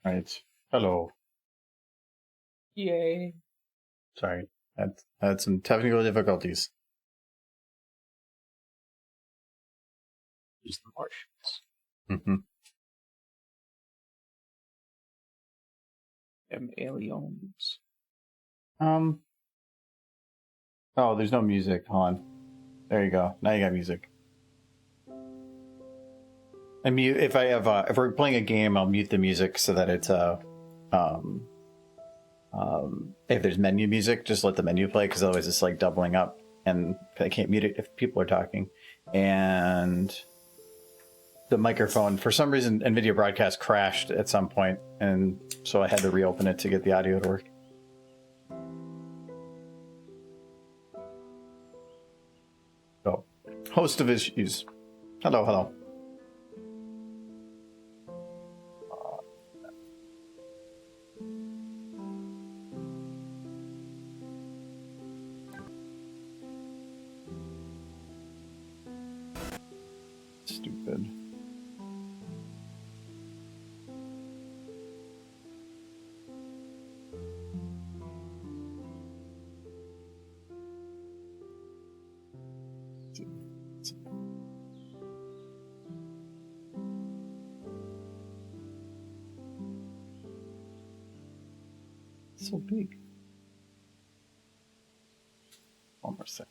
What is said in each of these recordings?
Right. Hello. Yay. Sorry. Had some technical difficulties. Just the Martians. Mm-hmm. Aliens. Oh, there's no music. Hold on. There you go. Now you got music. I mute if I have if we're playing a game, I'll mute the music so that it's if there's menu music, just let the menu play because otherwise it's like doubling up, and I can't mute it if people are talking. And the microphone, for some reason, NVIDIA Broadcast crashed at some point, and so I had to reopen it to get the audio to work. So, host of issues. Hello, hello. Stupid. So big. One more sec.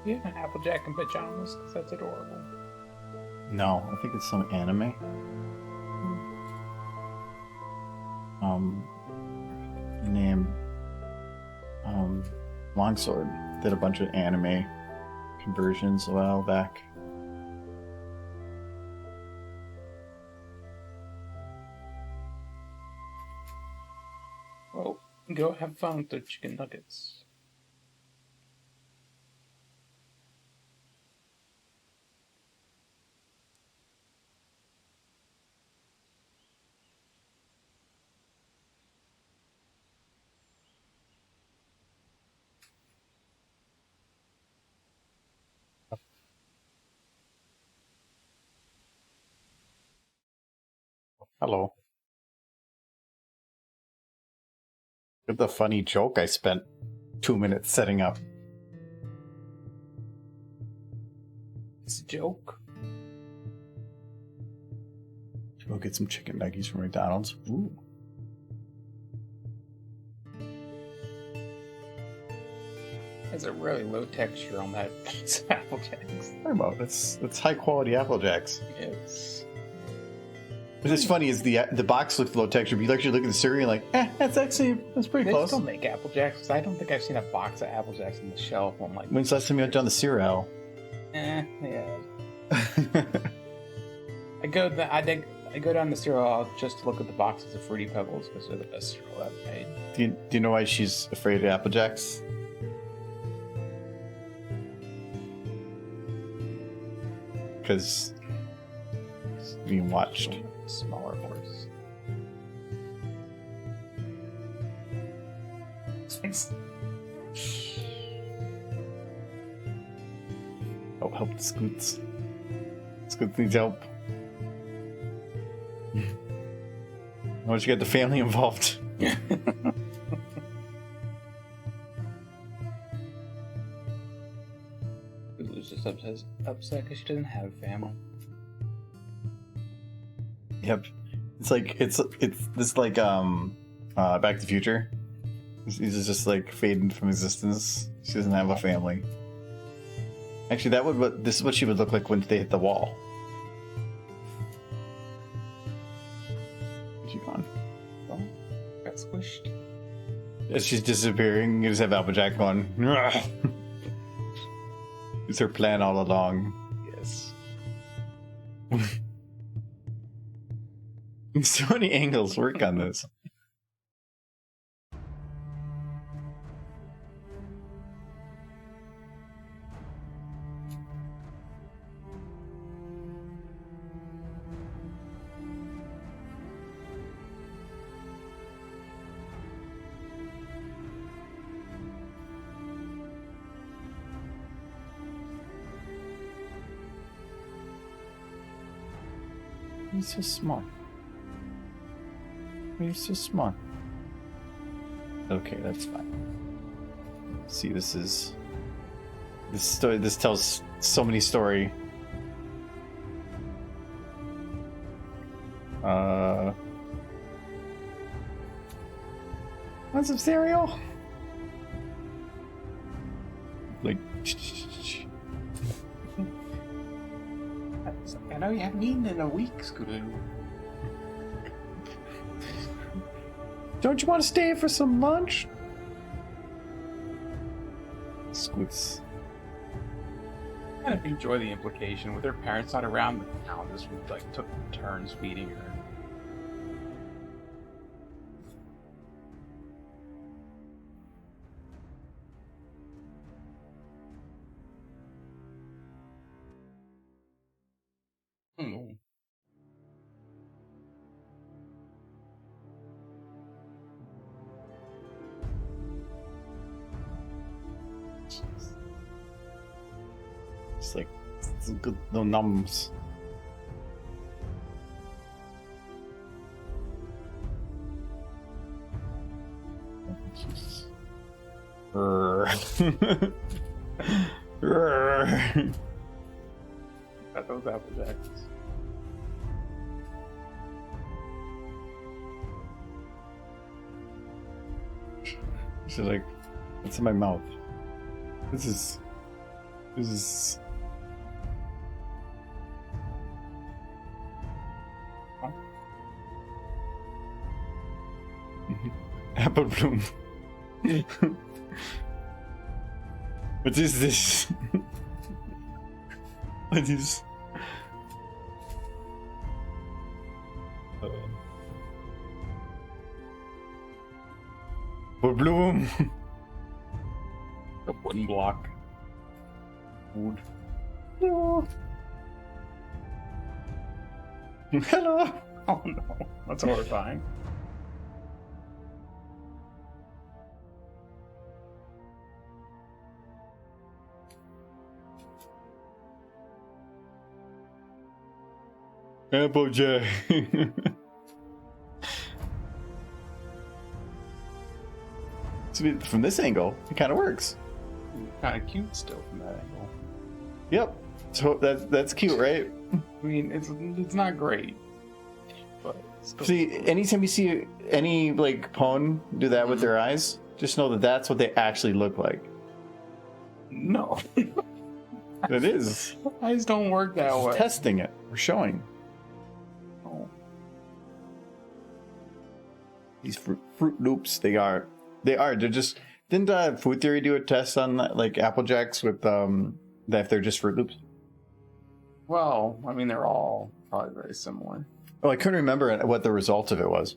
You have an Applejack in pajamas because that's adorable. No, I think it's some anime. Named Longsword did a bunch of anime conversions a while back. Well, go have fun with the chicken nuggets. Hello. Look at the funny joke I spent 2 minutes setting up. It's a joke. Go get some chicken nuggies from McDonald's. Ooh. There's a really low texture on that Applejacks. What about it's high quality Apple Jacks. It's What's funny is the box looks low texture, but you actually look at the cereal and like, that's pretty they close. still make Applejacks because I don't think I've seen a box of Applejacks on the shelf. I'm like, When's the last time you went down the cereal? yeah. I go down the cereal aisle just to look at the boxes of Fruity Pebbles because they're the best cereal I've made. Do you know why she's afraid of Apple Jacks? Because being watched. Smaller horse. Oh, help the Scoots. Scoots needs help. Once you get the family involved. Lulu's just upset because she doesn't have a family. Yep. It's like it's this like Back to the Future. He's just like fading from existence. She doesn't have a family. Actually, this is what she would look like when they hit the wall. Where's she gone? Well, got squished. As she's disappearing, you just have Applejack going. It's her plan all along. Yes. So many angles work on this. you so small? Why are you so small? Okay, that's fine. See, this story. This tells so many story. Want some cereal? Like, I know you haven't eaten in a week, Scootaloo. don't you want to stay for some lunch? Scoots. I kind of enjoy the implication with her parents not around. The town just like took turns feeding her. Mm. It's like it's good, no numbs. Got those Apple Jacks. She's like, what's in my mouth? This is apple bloom. What is this? What is? Apple bloom. A wooden block. Wood. No. Hello. Oh no, that's horrifying. Applejack. So from this angle, it kind of works. Kind of cute still from that angle. Yep. So that's cute, right? I mean, it's not great, but still. See, anytime you see any like pwn do that with their eyes, just know that that's what they actually look like. No, It is. eyes don't work that way. Testing it. We're showing. Oh. These Fruit Loops, they're just, didn't Food Theory do a test on like Apple Jacks with that if they're just Fruit Loops? Well, I mean, they're all probably very similar. Oh, I couldn't remember what the result of it was.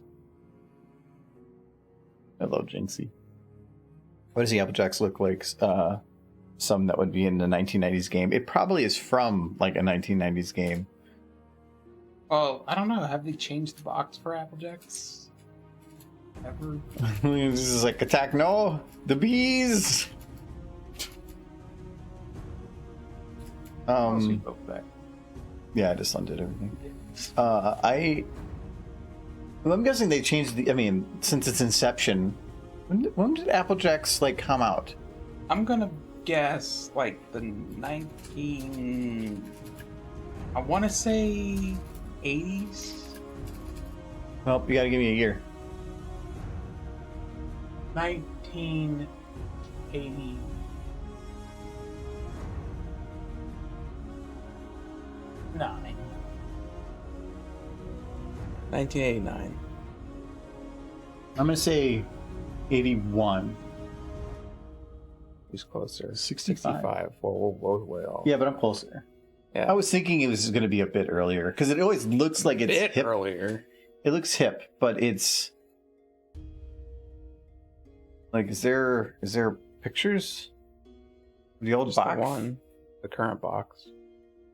Hello, Jinxie. What does the Apple Jacks look like? Some that would be in the 1990s game. It probably is from like a 1990s game. Well, I don't know. Have they changed the box for Apple Jacks? Ever? This is like attack no, the bees. Oh, so you go back. Yeah, I just undid everything. I'm guessing they changed the. I mean, since its inception, when did Apple Jacks like come out? I'm gonna guess like the 19. I want to say 80s. Well, you gotta give me a year. 1980. 1989. I'm gonna say 81. Who's closer? 65. Well, we're both way off. Yeah, but I'm closer. Yeah. I was thinking it was gonna be a bit earlier because it always looks like it's bit hip. earlier. It looks hip, but it's like, is there pictures? The old Just box. the one, the current box.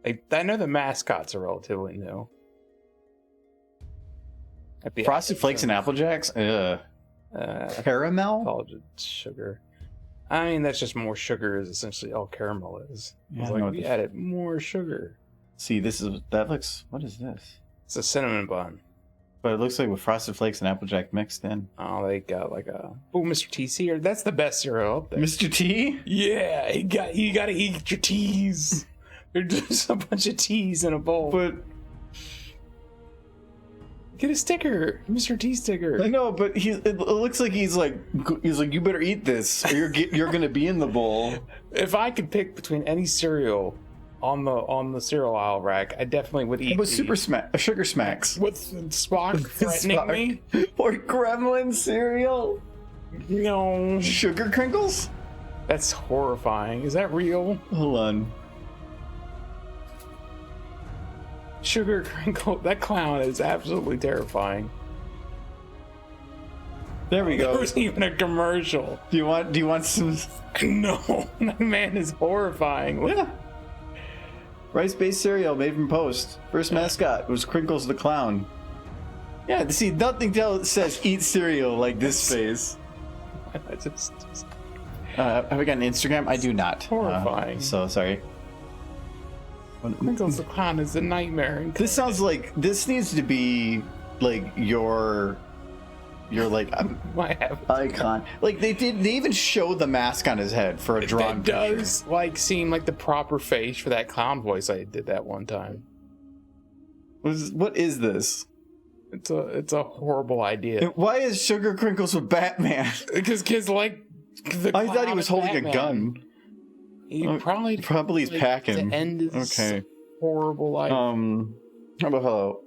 I know the mascots are relatively new. Frosted Flakes and Apple Jacks. Caramel. Called it sugar. I mean, that's just more sugar. Is essentially all caramel is. Yeah, It's I know like what we the- added more sugar. See, that looks. What is this? It's a cinnamon bun. But it looks like with Frosted Flakes and Applejack mixed in. Oh, they got like a Mr. T cereal. That's the best cereal up there. Mr. T? Yeah, you gotta eat your teas. There's just a bunch of teas in a bowl. But get a sticker, Mr. T sticker. I know, but it looks like he's like you better eat this or you're gonna be in the bowl. If I could pick between any cereal on the cereal aisle rack, I definitely would eat. With Sugar Smacks. With Spock threatening me, or Gremlin cereal. No, Sugar Crinkles. that's horrifying. Is that real? Hold on. Sugar Crinkle. That clown is absolutely terrifying. There we go. There was even a commercial. Do you want some? No, that man is horrifying. Yeah. Rice-based cereal made from Post. First mascot was Crinkles the Clown. Yeah, see, nothing says eat cereal like this face. I just Have we got an Instagram? I do not. Horrifying. So sorry. Crinkles the Clown is a nightmare. This sounds like this needs to be like your like My avatar. icon. Like they even show the mask on his head for a drawn It picture. does like seem like the proper face for that clown voice I did that one time. What is this? It's a horrible idea. Why is Sugar Crinkles with Batman? Because kids like the I thought he clown was and holding a Batman. gun. He Oh, probably he's packing. The end is Okay. horrible. How about hello?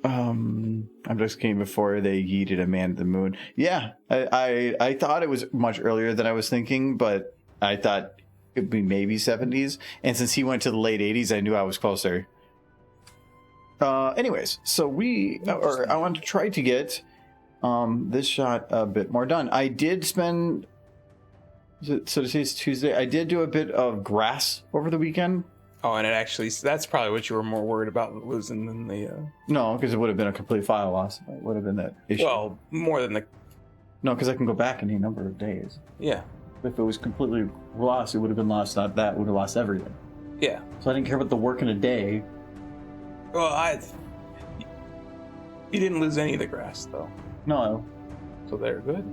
I'm just kidding. Before they yeeted a man to the moon. Yeah, I thought it was much earlier than I was thinking, but I thought it'd be maybe 70s. And since he went to the late 80s, I knew I was closer. Anyways, so I want to try to get this shot a bit more done. I did spend. So today's Tuesday. I did do a bit of grass over the weekend. Oh, and that's probably what you were more worried about losing than the. No, because it would have been a complete file loss. It would have been that issue. Well, more than the. No, because I can go back any number of days. Yeah. If it was completely lost, it would have been lost. Not that, would have lost everything. Yeah. So I didn't care about the work in a day. Well, you didn't lose any of the grass though, No, so they're good.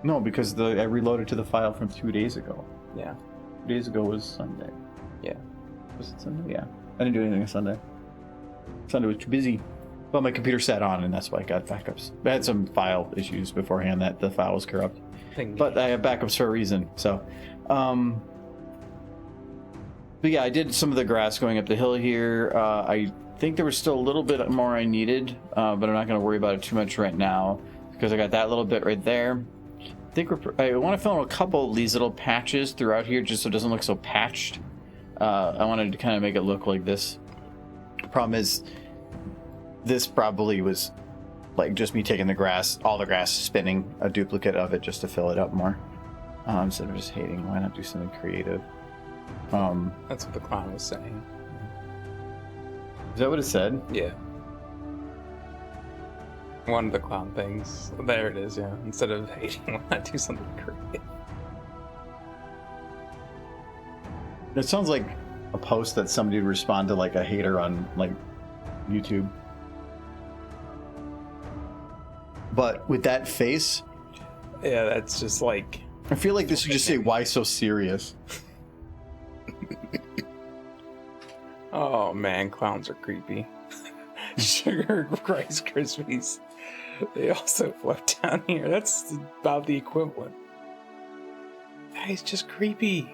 no, because I reloaded to the file from 2 days ago. Yeah. 2 days ago was Sunday. Yeah. Was it Sunday? Yeah. I didn't do anything on Sunday. Sunday was too busy. But my computer sat on, and that's why I got backups. I had some file issues beforehand that the file was corrupt. But I have backups for a reason. So, but yeah, I did some of the grass going up the hill here. I think there was still a little bit more I needed, but I'm not going to worry about it too much right now because I got that little bit right there. I want to film a couple of these little patches throughout here just so it doesn't look so patched. I wanted to kind of make it look like this. Problem is, this probably was like just me taking all the grass, spinning a duplicate of it just to fill it up more. Instead of just hating, why not do something creative? That's what the clown was saying. Is that what it said? Yeah. One of the clown things. There it is, yeah. Instead of hating, why not do something creative? It sounds like a post that somebody would respond to, like a hater on like YouTube. But with that face, Yeah, that's just like. I feel like this should just say, "Why so serious?" Oh man, clowns are creepy. Sugar Rice Krispies. They also float down here. That's about the equivalent. That is just creepy.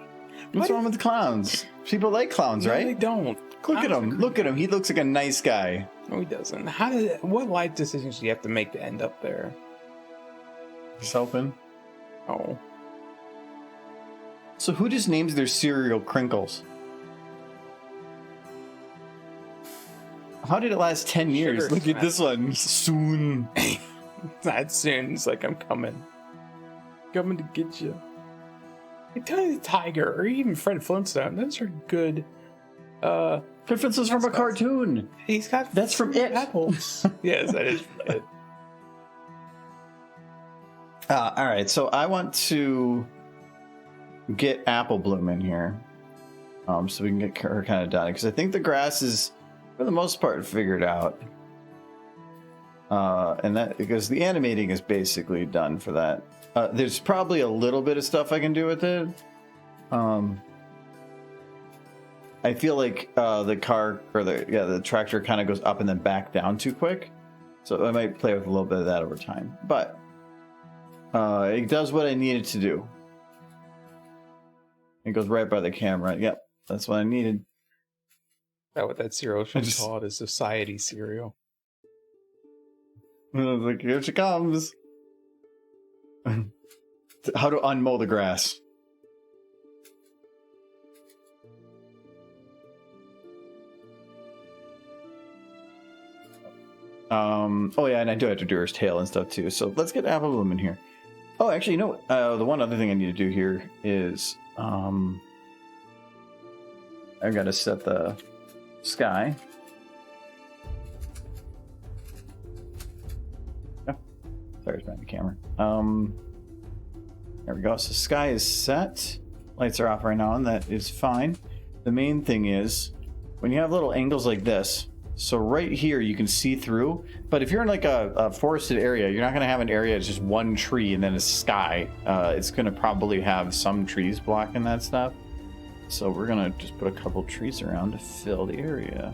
What's wrong with clowns? People like clowns, No, right? they don't. Look at him. Look at him. He looks like a nice guy. No, he doesn't. What life decisions do you have to make to end up there? Just helping. Oh. So who just names their cereal Crinkles? How did it last 10 years? Sugar Look at this one. Soon. Not soon. It's like, I'm coming. Coming to get you. I tell you, the Tiger, or even Fred Flintstone, those are good. Fred Flintstone's from a cartoon. He's got. That's from It. Apples. Yes, that is from It. All right, so I want to get Apple Bloom in here, so we can get her kind of done. Because I think the grass is, for the most part, figured out. And that because the animating is basically done for that. There's probably a little bit of stuff I can do with it. I feel like the car or the tractor kind of goes up and then back down too quick, so I might play with a little bit of that over time. But it does what I need it to do. It goes right by the camera. Yep, that's what I needed. That what that cereal should be called is society cereal. I was like, here she comes. How to unmow the grass. Oh yeah, and I do have to do her tail and stuff too. So let's get Apple Bloom in here. Oh, actually, you know what? The one other thing I need to do here is I've got to set the sky. Oh, sorry, it's behind the camera. There we go. So sky is set. Lights are off right now, and that is fine. The main thing is when you have little angles like this. So right here you can see through, but if you're in like a forested area, you're not going to have an area that's just one tree and then a sky. It's going to probably have some trees blocking that stuff. So we're going to just put a couple trees around to fill the area.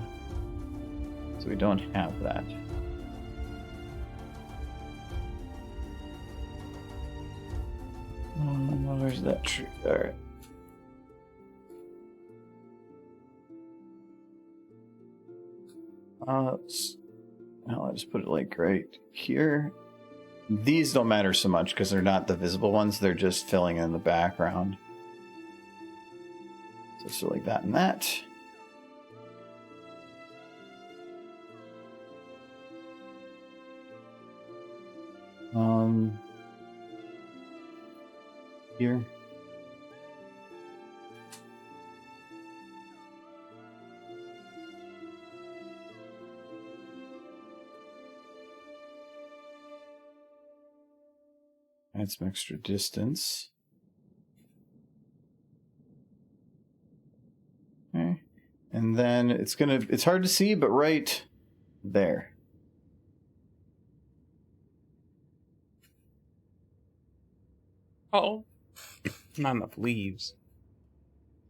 So we don't have that. Where's that tree? All right. I'll just put it like right here. These don't matter so much because they're not the visible ones. They're just filling in the background. So like that and that. Here. Add some extra distance. Okay. And then it's hard to see, but right there. Oh, not enough leaves.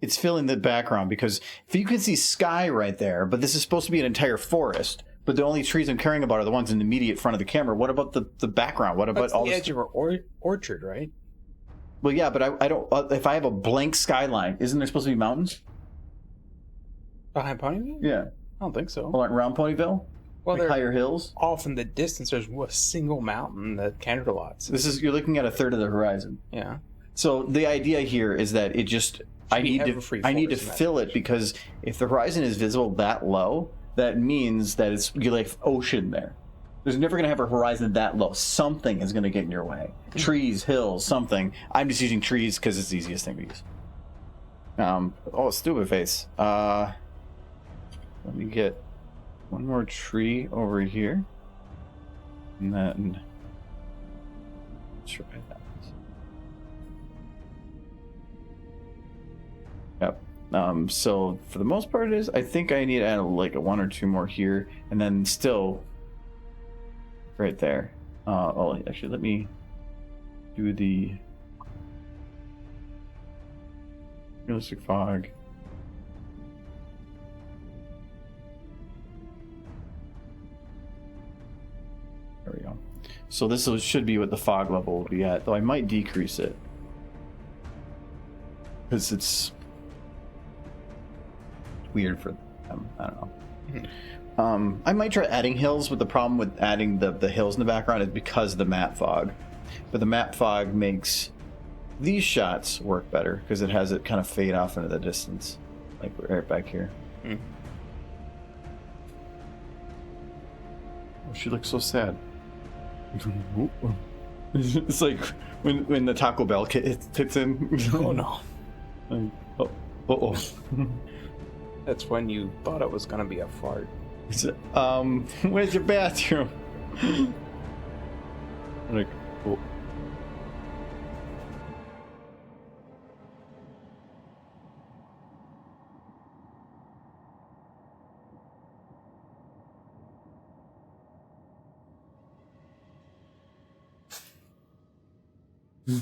It's filling the background because if you can see sky right there, but this is supposed to be an entire forest, but the only trees I'm caring about are the ones in the immediate front of the camera. What about the background? What about all the edge of our orchard, right? Well, yeah, but I don't. If I have a blank skyline, isn't there supposed to be mountains behind Ponyville? Yeah, I don't think so. Well, around Ponyville, well, like higher hills. Off in the distance, there's a single mountain that Canterlots. You're looking at a third of the horizon. Yeah. So the idea here is that it just I need to fill it because if the horizon is visible that low, that means that you're like ocean there. There's never going to have a horizon that low. Something is going to get in your way. Trees, hills, something. I'm just using trees because it's the easiest thing to use. Oh, stupid face. Let me get one more tree over here. And then try that. Yep. So for the most part I think I need to add like a one or two more here and then still right there. Oh, actually let me do the realistic fog. There we go. So this should be what the fog level will be at, though I might decrease it because it's weird for them. I don't know. I might try adding hills, but the problem with adding the hills in the background is because of the matte fog. But the matte fog makes these shots work better because it has it kind of fade off into the distance, like right back here. Oh, she looks so sad. It's like when the Taco Bell hits in. Oh no. Oh. That's when you thought it was gonna be a fart. Where's your bathroom? Like, oh. No.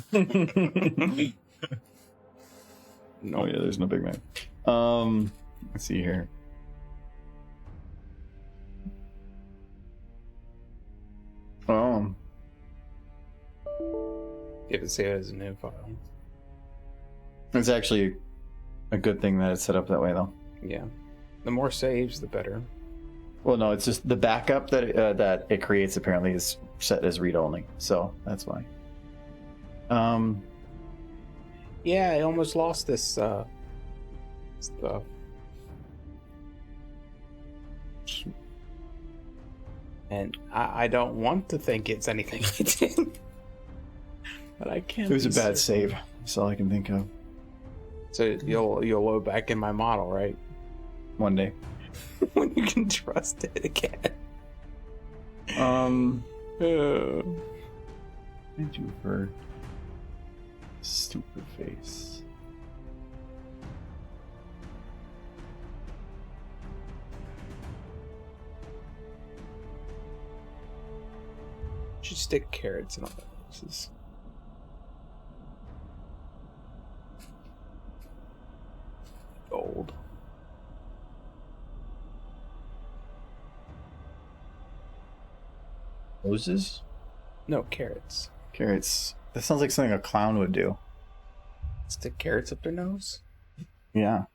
Oh yeah, there's no Big Mac. Let's see here. You have to save it as a new file. It's actually a good thing that it's set up that way, though. Yeah. The more saves, the better. Well, no, it's just the backup that it creates apparently is set as read only, so that's why. Yeah, I almost lost this stuff. And I don't want to think it's anything I did. But I can't. It was a be bad certain. save. That's all I can think of. So you'll load back in my model, right? One day. When you can trust it again. Thank you for stupid face. Should stick carrots in all this. Is gold. Roses? No, carrots. Carrots. That sounds like something a clown would do. Stick carrots up their nose. Yeah.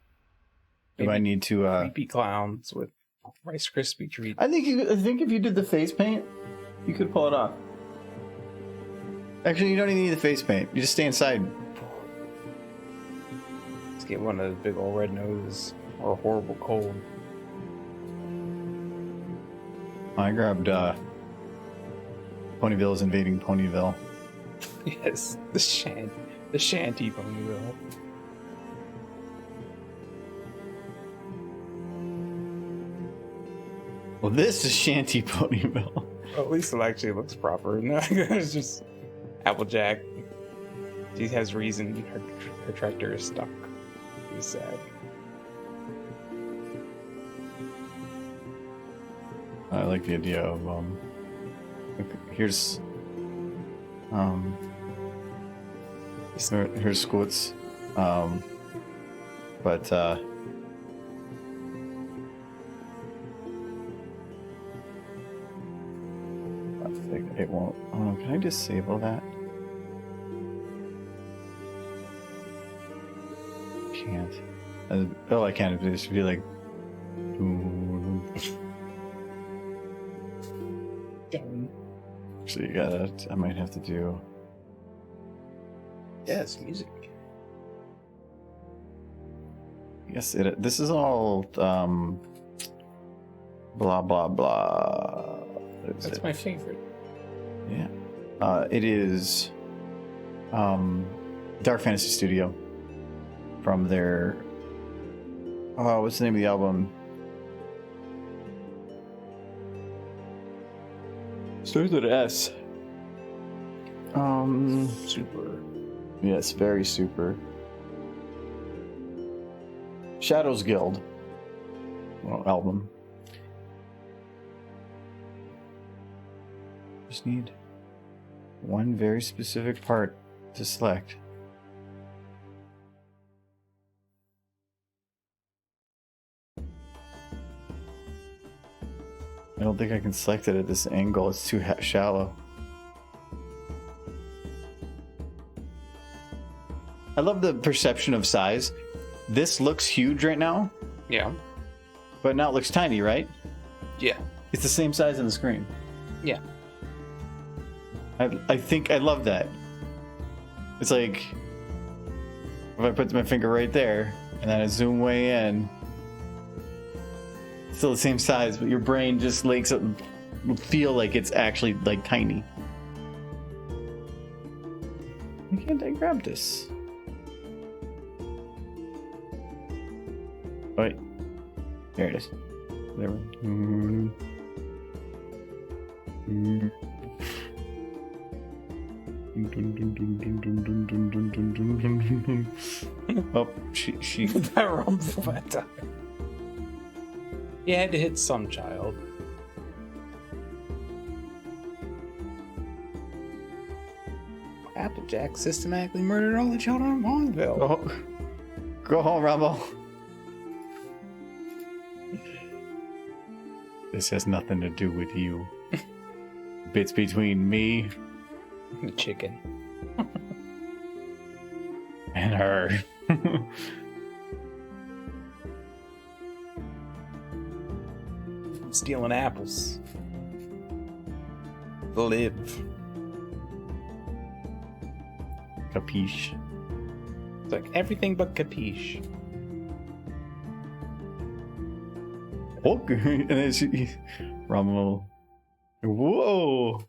Do I need to Creepy clowns with Rice Krispie treats. I think if you did the face paint, you could pull it off. Actually, you don't even need the face paint. You just stay inside. Let's get one of those big old red noses or a horrible cold. I grabbed Ponyville's invading Ponyville. Yes, the shanty Ponyville. Well, this is Shanty Ponyville. Well, at least it actually looks proper. No, it's just Applejack. She has reason. Her tractor is stuck. He's sad. I like the idea of here's here's Squoots, but it won't. Oh, can I disable that? Can't. Oh, I can. It just be like. So you gotta. I might have to do. Yes, music. Yes, it. This is all. Blah blah blah. That's my favorite. Yeah. It is. Dark Fantasy Studio. From their. Oh, what's the name of the album? Starts with an S. Super. Yes, very super. Shadows Guild. Well, album. Just need one very specific part to select. I don't think I can select it at this angle. It's too shallow. I love the perception of size. This looks huge right now, Yeah. but now it looks tiny, right? Yeah. It's the same size on the screen. Yeah. I think I love that. It's like if I put my finger right there and then I zoom way in, it's still the same size, but your brain just makes it feel like it's actually like tiny. Why can't I grab this? Wait, there it is. There. Oh, she. That rumble that time. You had to hit some child. Applejack systematically murdered all the children of Longville. Go home, Rumble. This has nothing to do with you. It's between me The chicken. and her. I'm stealing apples. Live. Capiche. It's like everything but capiche. Oh, and then she, Rumble. Whoa.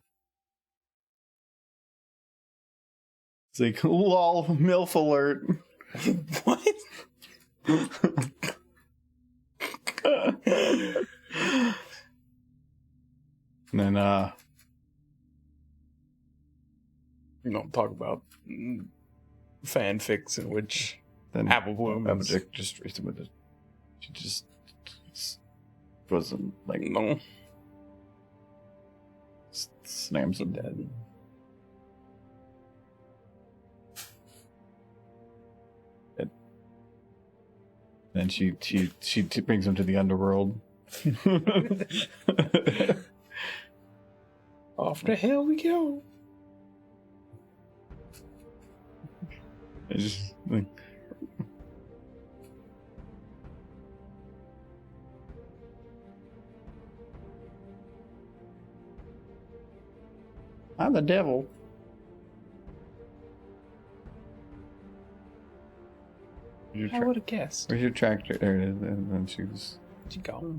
It's like, lol, MILF alert. What? And then, You don't talk about fanfics in which then Apple Bloom Applejack just raised him with it. She just wasn't like, no. slams him dead. Then she brings him to the underworld. Off to hell we go. It's just like, I'm the devil. I would have guessed. Where's your tractor? There it is. And then she was. Where'd you go?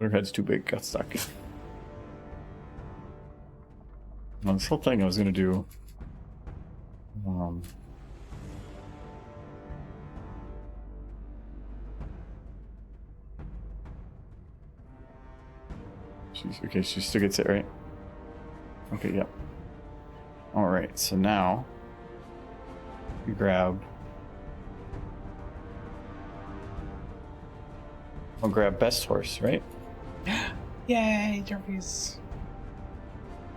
Her head's too big. Got stuck. Now, this whole thing I was gonna do. Okay. She still gets it right. Okay. Yep. All right. So now. You grab. I'll grab best horse, right? Yay, Jerpies.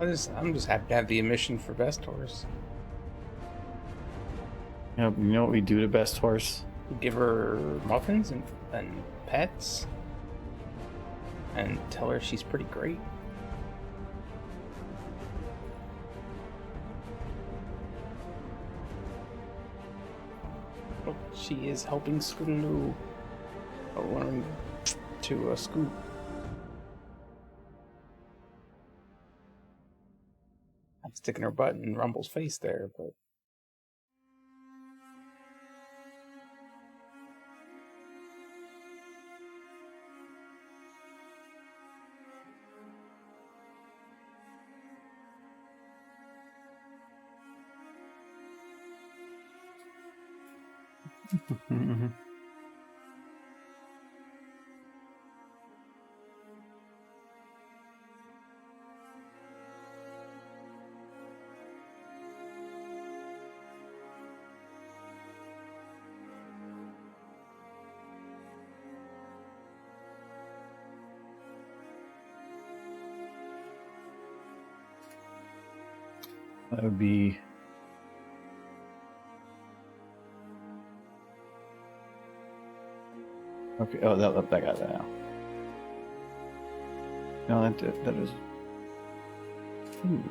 I'm just happy to have the admission for best horse. Yeah, you know what we do to best horse? We give her muffins and pets. And tell her she's pretty great. Oh, she is helping Scootaloo learn to scoot. I'm sticking her butt in Rumble's face there, but that would be. Okay. Oh, that got that now. No, that is. Ooh.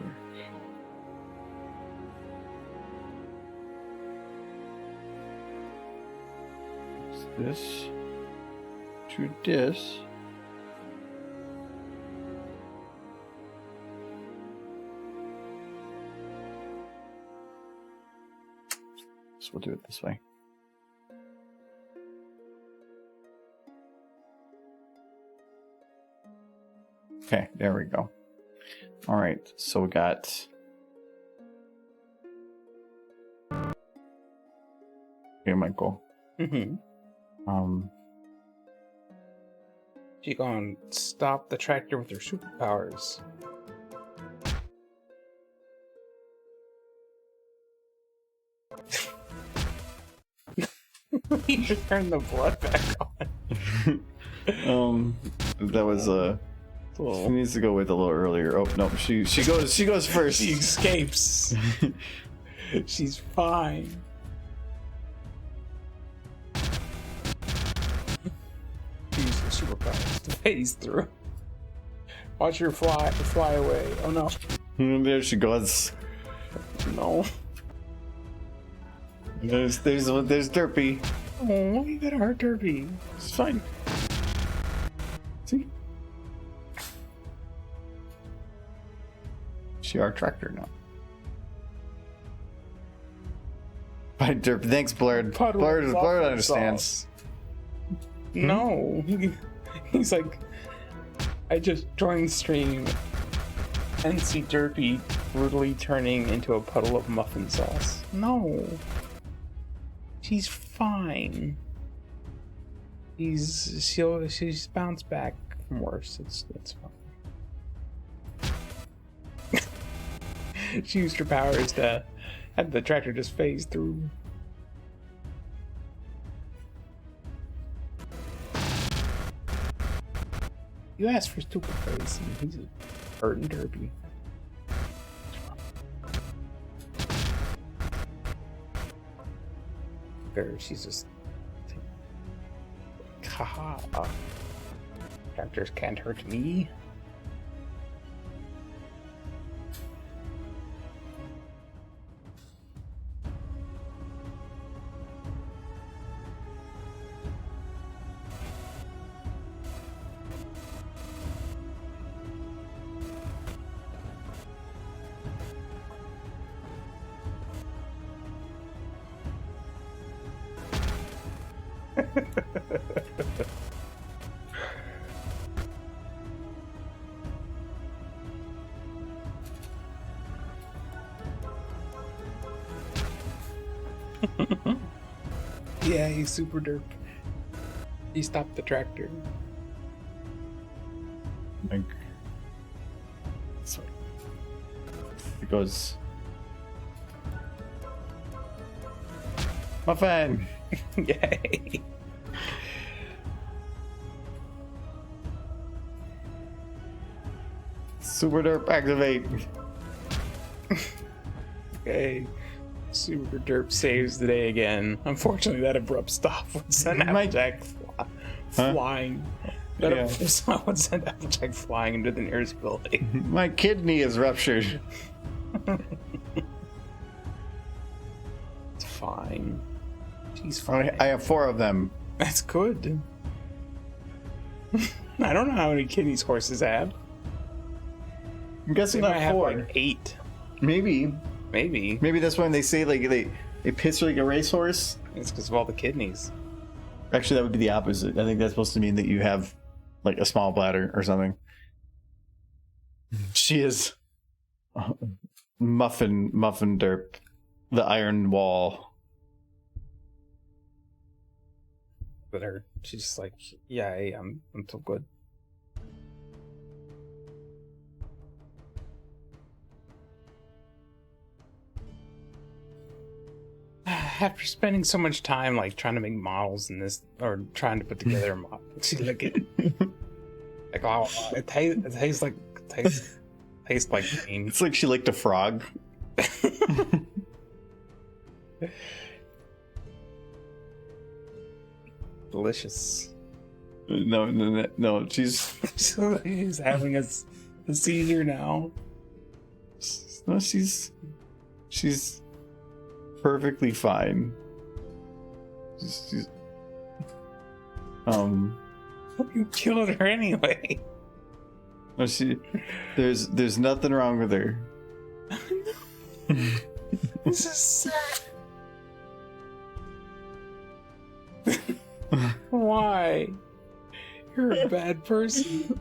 This to this. So we'll do it this way. Okay, there we go. All right, so we got. Okay, Michael. mm-hmm. She gonna stop the tractor with her superpowers. You should turn the blood back on. That was a She needs to go with a little earlier. Oh no, she goes first. She escapes. She's fine. Use the superpowers to phase through. Watch her fly away. Oh no. There she goes. No. There's Derpy. Oh, you gotta hurt Derpy. It's fine. See? She our tractor now. Bye, Derp. Thanks, Blurred. Blurred understands. No. He's like, I just joined the stream and see Derpy brutally turning into a puddle of muffin sauce. No. She's fine. She's bounced back from worse. It's fine. She used her powers to have the tractor just phase through. You asked for stupid face and he's hurting Derpy. She's just haha. Tractors can't hurt me. Yeah, he's super derp. He stopped the tractor. Like, sorry. It goes. Muffin! Yay! Super Derp activate! Yay. Super derp saves the day again. Unfortunately, that abrupt stop would send Applejack flying. That abrupt stop would send Applejack flying into the nearest building. My kidney is ruptured. It's fine. She's fine. I have 4 of them. That's good. I don't know how many kidneys horses have. I'm guessing They not might have 4. like 8. Maybe. Maybe that's when they say like they piss like a racehorse. it's because of all the kidneys. Actually, that would be the opposite. I think that's supposed to mean that you have like a small bladder or something. She is Muffin Derp, the Iron Wall. But she's just like, yeah, hey, I'm so good. After spending so much time like trying to make models in this, or trying to put together a model, she's like, like, oh, it tastes like pain. It's like she licked a frog. Delicious. No. She's having a seizure now. No, she's perfectly fine. She's You killed her anyway. no, there's nothing wrong with her. This is sad. Why? You're a bad person.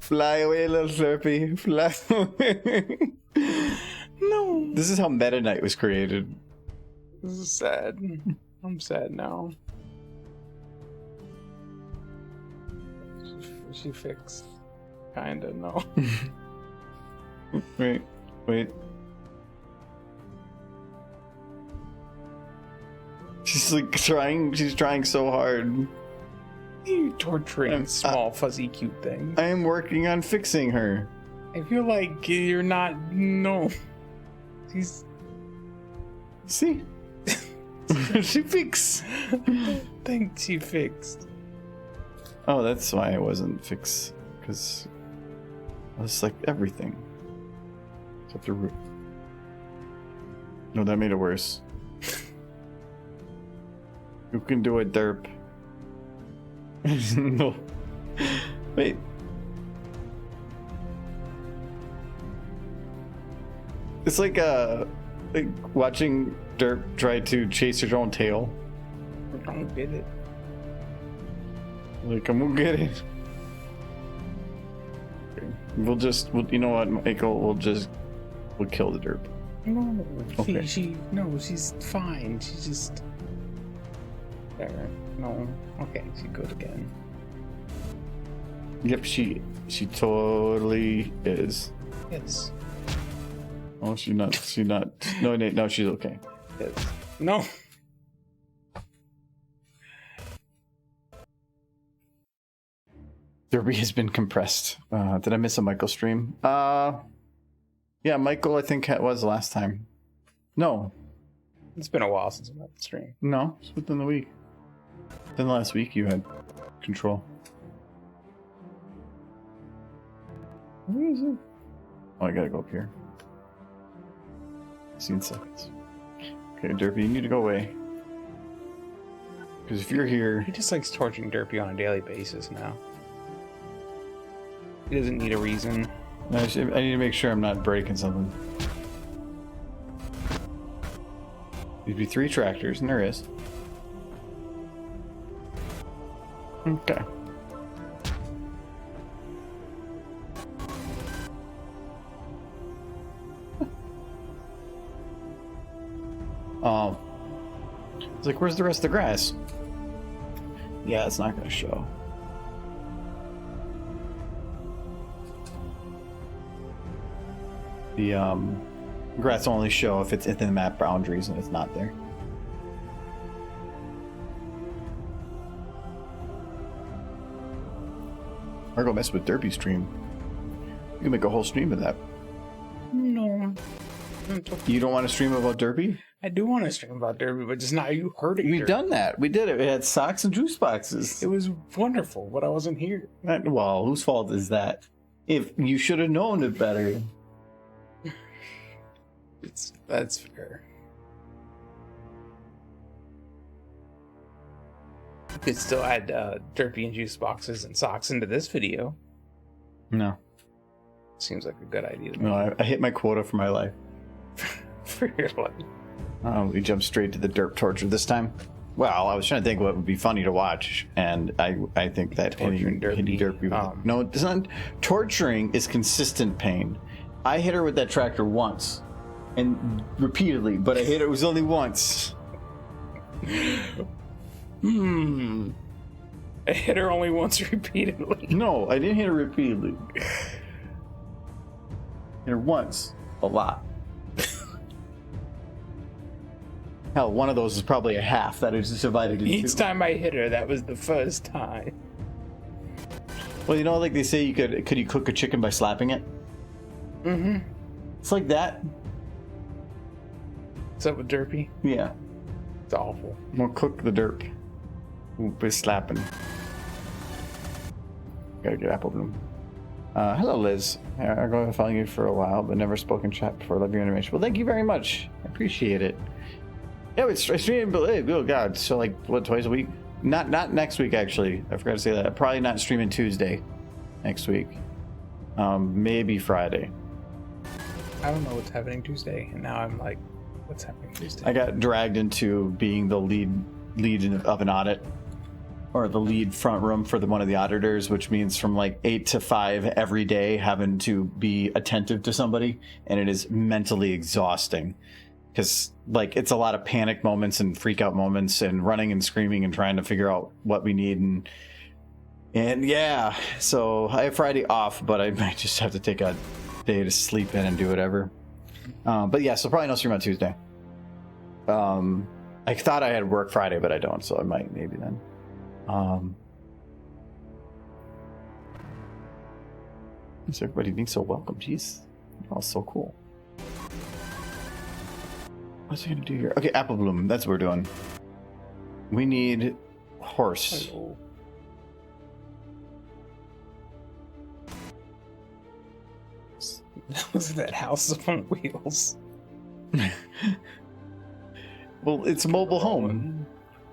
Fly away, little Slurpee. Fly away. No. This is how Meta Knight was created. This is sad. I'm sad now. She fixed. Kinda, no. Wait. She's trying so hard. You torturing I'm- small, fuzzy, cute thing. I am working on fixing her. I feel like you're not. No. She's. See? She fixed. Think she fixed. Oh, that's why I wasn't fixed. Because I was like everything. Except the root. No, that made it worse. You can do it, derp. No. Wait. It's like watching derp try to chase his own tail. I don't get it. Like, I'm gonna get it. We'll you know what, Michael? We'll kill the derp. No, Okay. she's fine. She's just there. No, okay, she's good again. Yep, she totally is. Yes, Oh, she's not. No, she's okay. yes. No. Derby has been compressed. Did I miss a Michael stream? Yeah, Michael, I think was last time. No, It's been a while since I'm at the stream. no, it's within the week. Then last week you had control. Where is it? Oh, I gotta go up here. See in seconds. Okay, Derpy, you need to go away. Because if you're here, He just likes torturing Derpy on a daily basis now. He doesn't need a reason. I need to make sure I'm not breaking something. There'd be 3 tractors, and there is. Okay. It's like, where's the rest of the grass? Yeah, it's not gonna show. The grass only show if it's within the map boundaries and it's not there. Or go mess with Derpy stream. You can make a whole stream of that. No. You don't want to stream about Derpy? I do want to stream about Derpy, but just not you heard it. We've done that. We did it. We had socks and juice boxes. It was wonderful, but I wasn't here. Well, whose fault is that? If you should have known it better. That's fair. You could still add Derpy and juice boxes and socks into this video. No. Seems like a good idea to me. No, I hit my quota for my life. For your life. We jumped straight to the derp torture this time. Well, I was trying to think what would be funny to watch, and I think that Torturing hitting Derpy. Derpy. No, it's not. Torturing is consistent pain. I hit her with that tractor once, and repeatedly, but I hit her. It was only once. I hit her only once repeatedly. No, I didn't hit her repeatedly. Hit her once, a lot. Hell, one of those is probably a half that is divided into Each two. time I hit her, that was the first time. Well, you know, like they say, could you cook a chicken by slapping it? Mm-hmm. It's like that. Is that with Derpy? Yeah. It's awful. We'll cook the derp. We'll be slapping. Gotta get apple bloom. Hello, Liz. I've been following you for a while, but never spoken chat before. Love your animation. Well, thank you very much. I appreciate it. Yeah, it's streaming. Oh God, so like what, twice a week? Not next week actually. I forgot to say that. Probably not streaming Tuesday next week. Maybe Friday. I don't know what's happening Tuesday, and now I'm like, what's happening Tuesday? I got dragged into being the lead of an audit, or the lead front room for one of the auditors, which means from like 8 to 5 every day having to be attentive to somebody, and it is mentally exhausting because like it's a lot of panic moments and freak out moments and running and screaming and trying to figure out what we need and yeah, so I have Friday off, but I might just have to take a day to sleep in and do whatever. But yeah, so probably no stream on Tuesday. I thought I had work Friday, but I don't, so I might maybe then. Is everybody being so welcome? Jeez. Oh, so cool. What's he gonna do here? Okay, apple bloom. That's what we're doing. We need horse. Hello. Was that house on wheels? Well, it's a mobile home.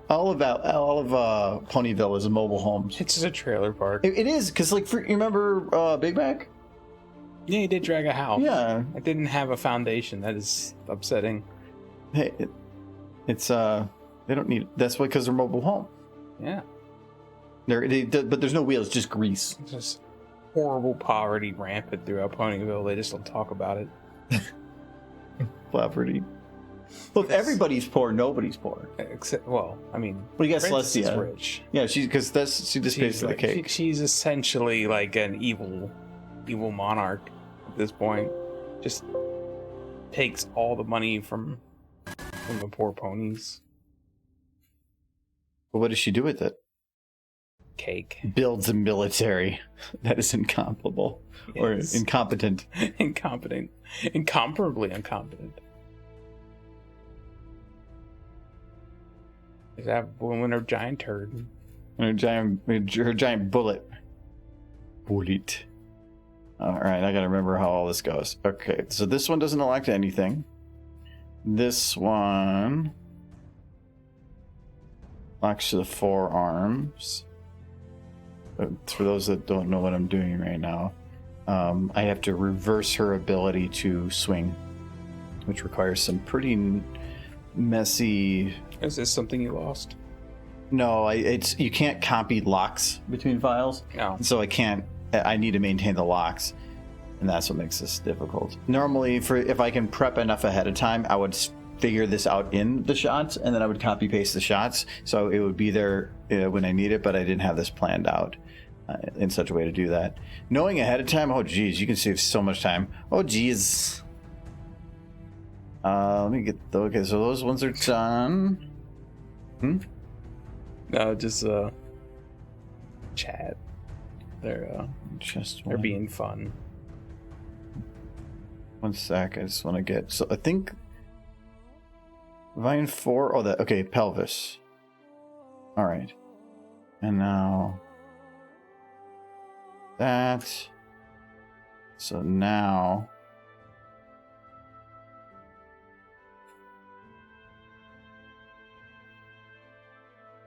All of Ponyville is a mobile home. It's just a trailer park. It is because, like, you remember Big Mac? Yeah, he did drag a house. Yeah. It didn't have a foundation. That is upsetting. Hey, it's they don't need. That's why, because they're mobile home. Yeah. But there's no wheels, just grease. It's just horrible poverty rampant throughout Ponyville. They just don't talk about it. Poverty. Well, if everybody's poor, nobody's poor. Except, well, I mean, Well, you got Princess is Celestia. rich. Yeah, she just pays for the like, cake. she's essentially like an evil monarch at this point. Just takes all the money from the poor ponies. But what does she do with it? Cake. Builds a military that is incomparable or Yes. incompetent. Incompetent. Incomparably incompetent. Is that woman her giant turd? And her giant bullet. Bullet. All right, I gotta remember how all this goes. Okay, so this one doesn't elect anything. This one locks to the forearms. For those that don't know what I'm doing right now, I have to reverse her ability to swing, which requires some pretty messy. Is this something you lost? No, it's you can't copy locks between files. No. So I need to maintain the locks, and that's what makes this difficult. Normally, if I can prep enough ahead of time, I would figure this out in the shots, and then I would copy paste the shots, so it would be there when I need it, but I didn't have this planned out in such a way to do that. Knowing ahead of time, oh geez, you can save so much time. Oh geez. Let me get okay, so those ones are done. No, just chat. They're being fun. 1 sec, I just want to get, so I think Vine 4, oh that, okay, pelvis. All right. And now that, so now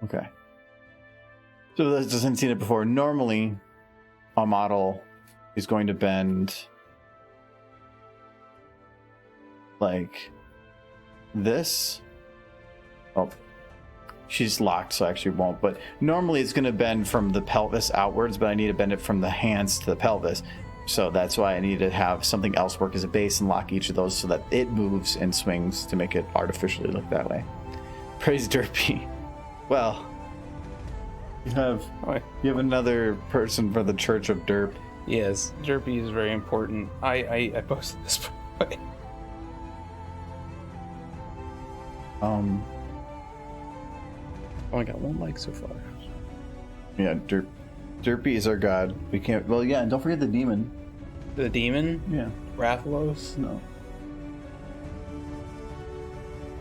okay. So this hasn't seen it before. Normally a model is going to bend like this. Oh, she's locked, so I actually won't. But normally it's going to bend from the pelvis outwards, but I need to bend it from the hands to the pelvis. So that's why I need to have something else work as a base and lock each of those so that it moves and swings to make it artificially look that way. Praise Derpy. Well, you have another person for the Church of Derp. Yes, Derpy is very important. I posted this. Only got 1 like so far. Yeah, Derpy is our god. We can't. Well, yeah, and don't forget the demon. The demon? Yeah. Rathalos? No.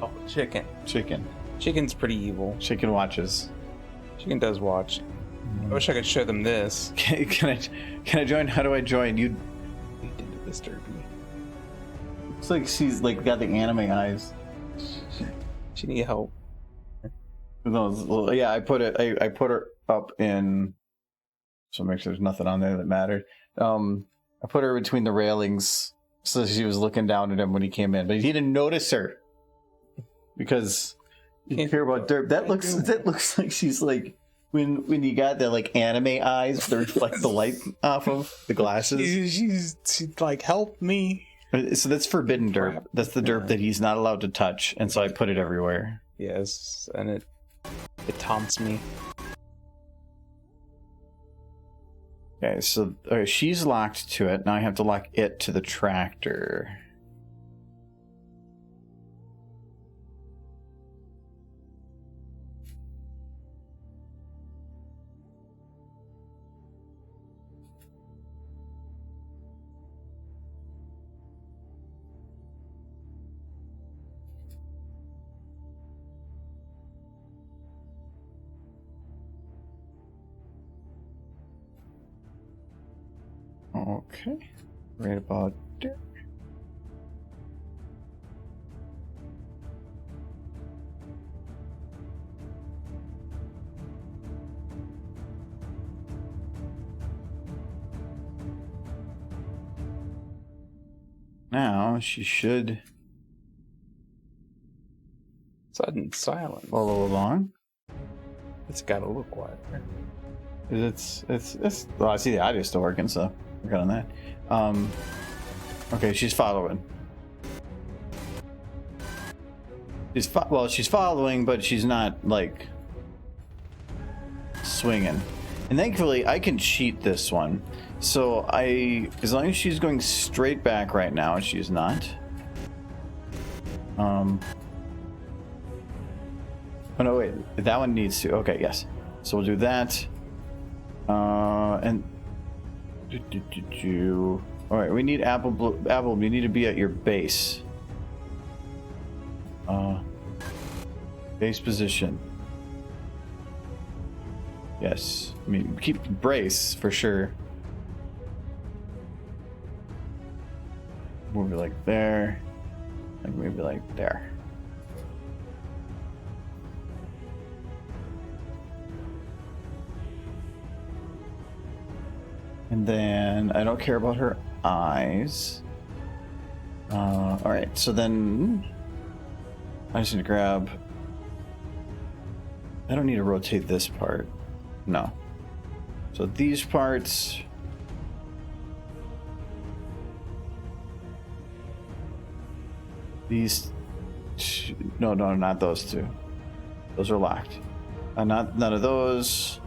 Oh, chicken. Chicken. Chicken's pretty evil. Chicken watches. Chicken does watch. I wish I could show them this. Can I join? How do I join? You. Lead into this Derpy. Looks like she's like got the anime eyes. She need help. No, yeah, I put her up in, so make sure there's nothing on there that mattered. I put her between the railings so she was looking down at him when he came in, but he didn't notice her because you hear about Derp. That looks like she's like when you got the like anime eyes that reflect the light off of the glasses. She's like, help me. So that's forbidden Derp. That's the Derp that he's not allowed to touch, and so I put it everywhere. Yes, and it taunts me. Okay, so she's locked to it. Now I have to lock it to the tractor. Okay. Right about there. Now she should Sudden silence. follow along. It's gotta look quieter. It's well, I see the audio still working, so we're good on that. Okay, she's following. She's following, but she's not like swinging. And thankfully, I can cheat this one. So as long as she's going straight back right now, and she's not. Oh no, wait, that one needs to. Okay, yes. So we'll do that. And all right, we need Apple. Apple, you need to be at your base. Base position. Yes, I mean keep brace for sure. Maybe like there, like maybe like there. And then I don't care about her eyes. All right, so then I just need to grab. I don't need to rotate this part. No. So these parts. These. No, not those two. Those are locked. None of those.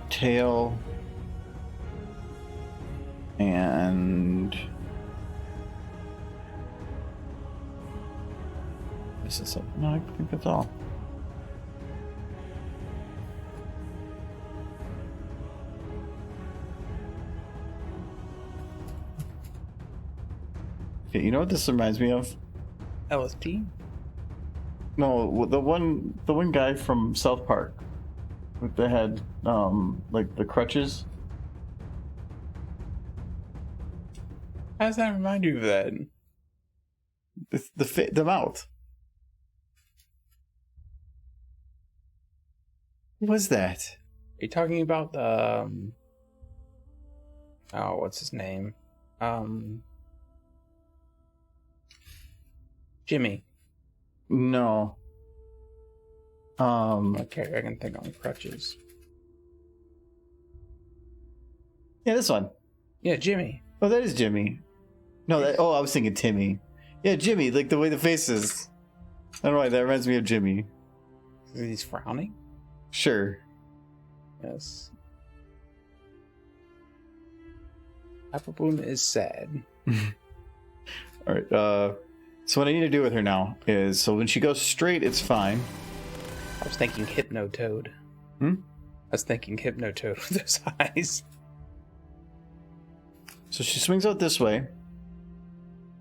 Tail. And. This is something. No, I think that's all. Okay, you know what this reminds me of? LSD? No, the one guy from South Park with the head, like the crutches. How does that remind you of that? The mouth. What was that? Are you talking about the oh, what's his name? Jimmy. No. Okay, I can think on crutches. Yeah, this one. Yeah, Jimmy. Oh, that is Jimmy. No, I was thinking Timmy. Yeah, Jimmy, like the way the face is. I don't know why, that reminds me of Jimmy. He's frowning? Sure. Yes. Apple Bloom is sad. Alright, so what I need to do with her now is, so when she goes straight, it's fine. I was thinking Hypnotoad. I was thinking Hypnotoad with those eyes. So she swings out this way.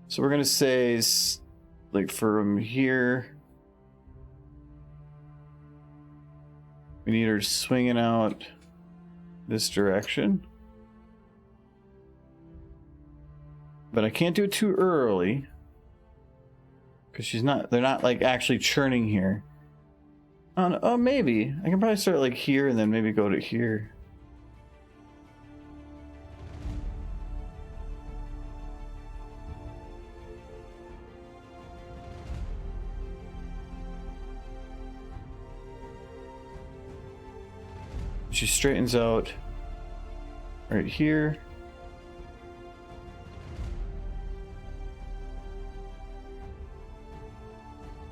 So we're gonna say, like from here, we need her swinging out this direction. But I can't do it too early. Because they're not like actually churning here. Oh, maybe. I can probably start like here and then maybe go to here. She straightens out right here.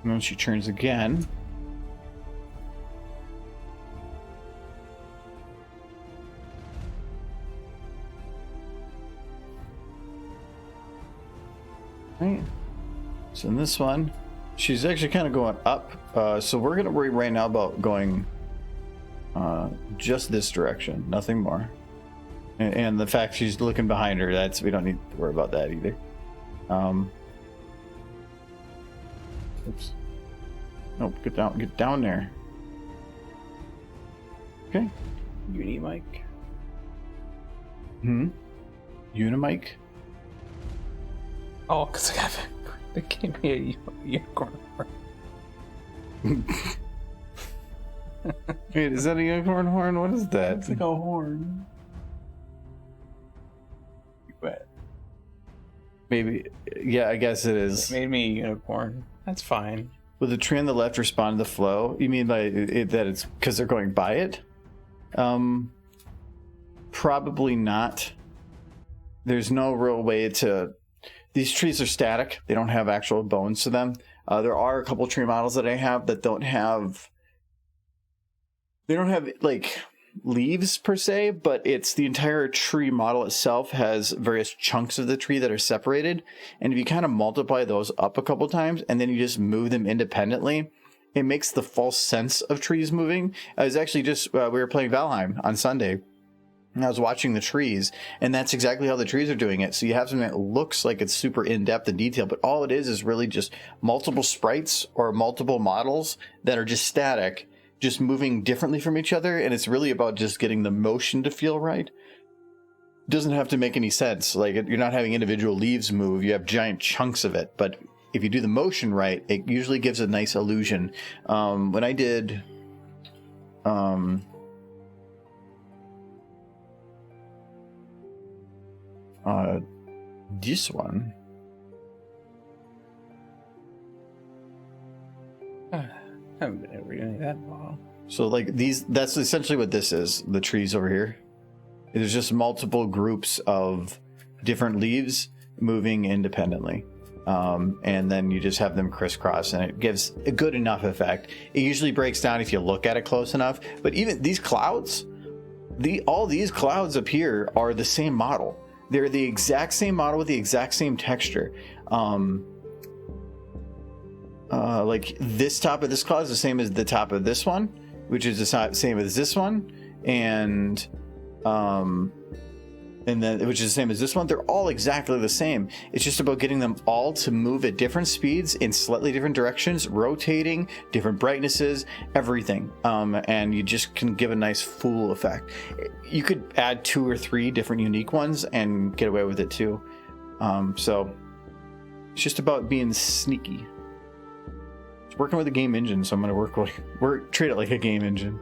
And then she turns again. Right. So in this one, she's actually kind of going up. So we're going to worry right now about going just this direction, nothing more. And the fact she's looking behind her, we don't need to worry about that either. Oops. Nope, get down there. Okay. Uni Mike. Unimic? Oh, because they gave me a unicorn horn. Wait, is that a unicorn horn? What is that? It's like a horn. But Maybe. Yeah, I guess it it is. made me a unicorn. That's fine. Will the tree on the left respond to the flow? You mean by that it's because they're going by it? Probably not. There's no real way to... These trees are static. They don't have actual bones to them. There are a couple tree models that I have that don't have... They don't have, like, leaves per se, but it's the entire tree model itself has various chunks of the tree that are separated. And if you kind of multiply those up a couple times and then you just move them independently, it makes the false sense of trees moving. I was actually just... we were playing Valheim on Sunday. And I was watching the trees, and that's exactly how the trees are doing it. So you have something that looks like it's super in-depth and detailed, but all it is really just multiple sprites or multiple models that are just static, just moving differently from each other, and it's really about just getting the motion to feel right. It doesn't have to make any sense. Like, you're not having individual leaves move, you have giant chunks of it, but if you do the motion right, it usually gives a nice illusion. When I did... this one. I haven't been able to do any of that in a while. So like these, that's essentially what this is, the trees over here. There's just multiple groups of different leaves moving independently. And then you just have them crisscross and it gives a good enough effect. It usually breaks down if you look at it close enough, but even these clouds, all these clouds up here are the same model. They're the exact same model with the exact same texture. Like this top of this cloud is the same as the top of this one, which is the same as this one, and then which is the same as this one. They're all exactly the same. It's just about getting them all to move at different speeds in slightly different directions, rotating, different brightnesses, everything. And you just can give a nice full effect. You could add 2 or 3 different unique ones and get away with it too. So it's just about being sneaky. It's working with a game engine, so I'm going to treat it like a game engine.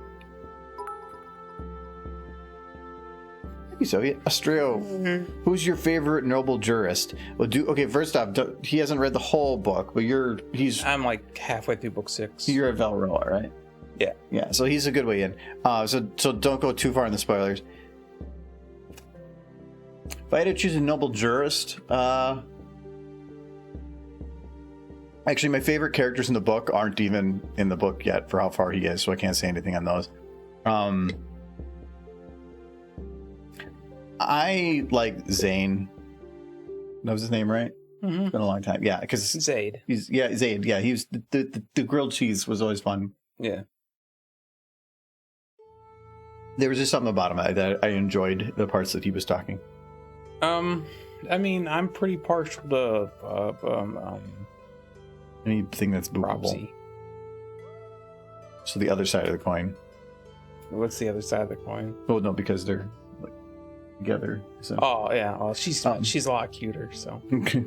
Soviet Austrio, who's your favorite noble jurist? Well, okay. First off, he hasn't read the whole book, but I'm like halfway through book 6. You're at Valroa, right? Yeah. So he's a good way in. So don't go too far in the spoilers. If I had to choose a noble jurist, actually, my favorite characters in the book aren't even in the book yet for how far he is, so I can't say anything on those. I like Zane. That was his name, right? Mm-hmm. It's been a long time. Yeah, because Zaid. Zaid. Yeah, he was the grilled cheese was always fun. Yeah. There was just something about him that I enjoyed the parts that he was talking. I mean, I'm pretty partial to anything that's boopable. Propsy. So the other side of the coin. What's the other side of the coin? Oh no, because they're like together. So. Oh yeah, well she's a lot cuter. So. Okay.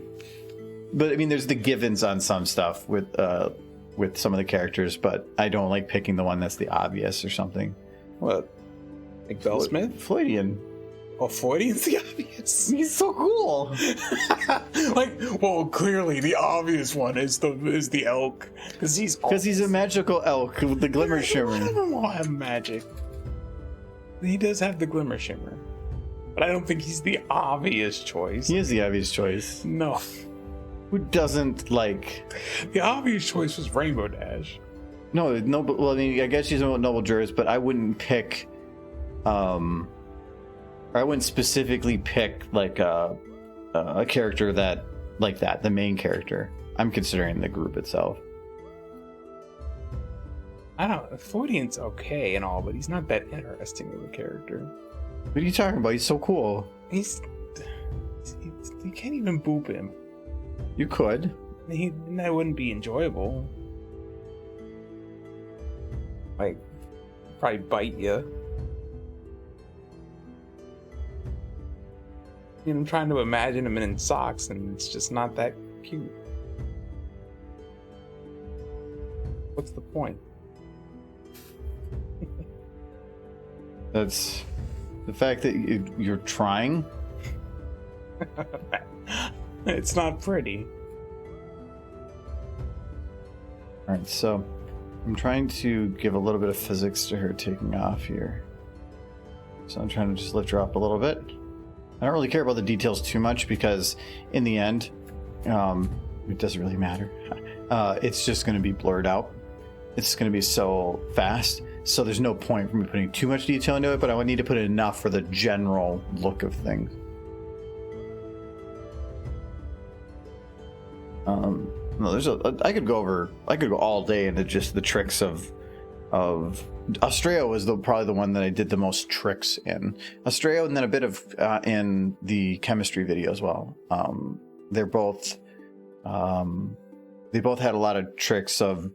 But I mean, there's the givens on some stuff with some of the characters, but I don't like picking the one that's the obvious or something. What? Like Bell Smith? Floydian. Oh, Floydian's the obvious. He's so cool. Like, well, clearly the obvious one is the elk because he's a magical elk with the glimmer shimmer. I don't want to have magic. He does have the glimmer shimmer, but I don't think he's the obvious choice. He is the obvious choice. No. Who doesn't like? The obvious choice was Rainbow Dash. No. Well, I mean, I guess she's a noble jurist, but I wouldn't pick. I wouldn't specifically pick like a character that like that, the main character. I'm considering the group itself. I don't know. Floydian's okay and all, but he's not that interesting of a character. What are you talking about? He's so cool. You can't even boop him. You could. That wouldn't be enjoyable. Like, probably bite you. I'm trying to imagine him in socks, and it's just not that cute. What's the point? That's the fact that you're trying. It's not pretty. All right, so I'm trying to give a little bit of physics to her taking off here. So I'm trying to just lift her up a little bit. I don't really care about the details too much because in the end, it doesn't really matter. It's just going to be blurred out. It's going to be so fast. So there's no point for me putting too much detail into it, but I would need to put enough for the general look of things. No, I could go all day into just the tricks of Australia was probably the one that I did the most tricks in. Australia, and then a bit of in the chemistry video as well. They both had a lot of tricks of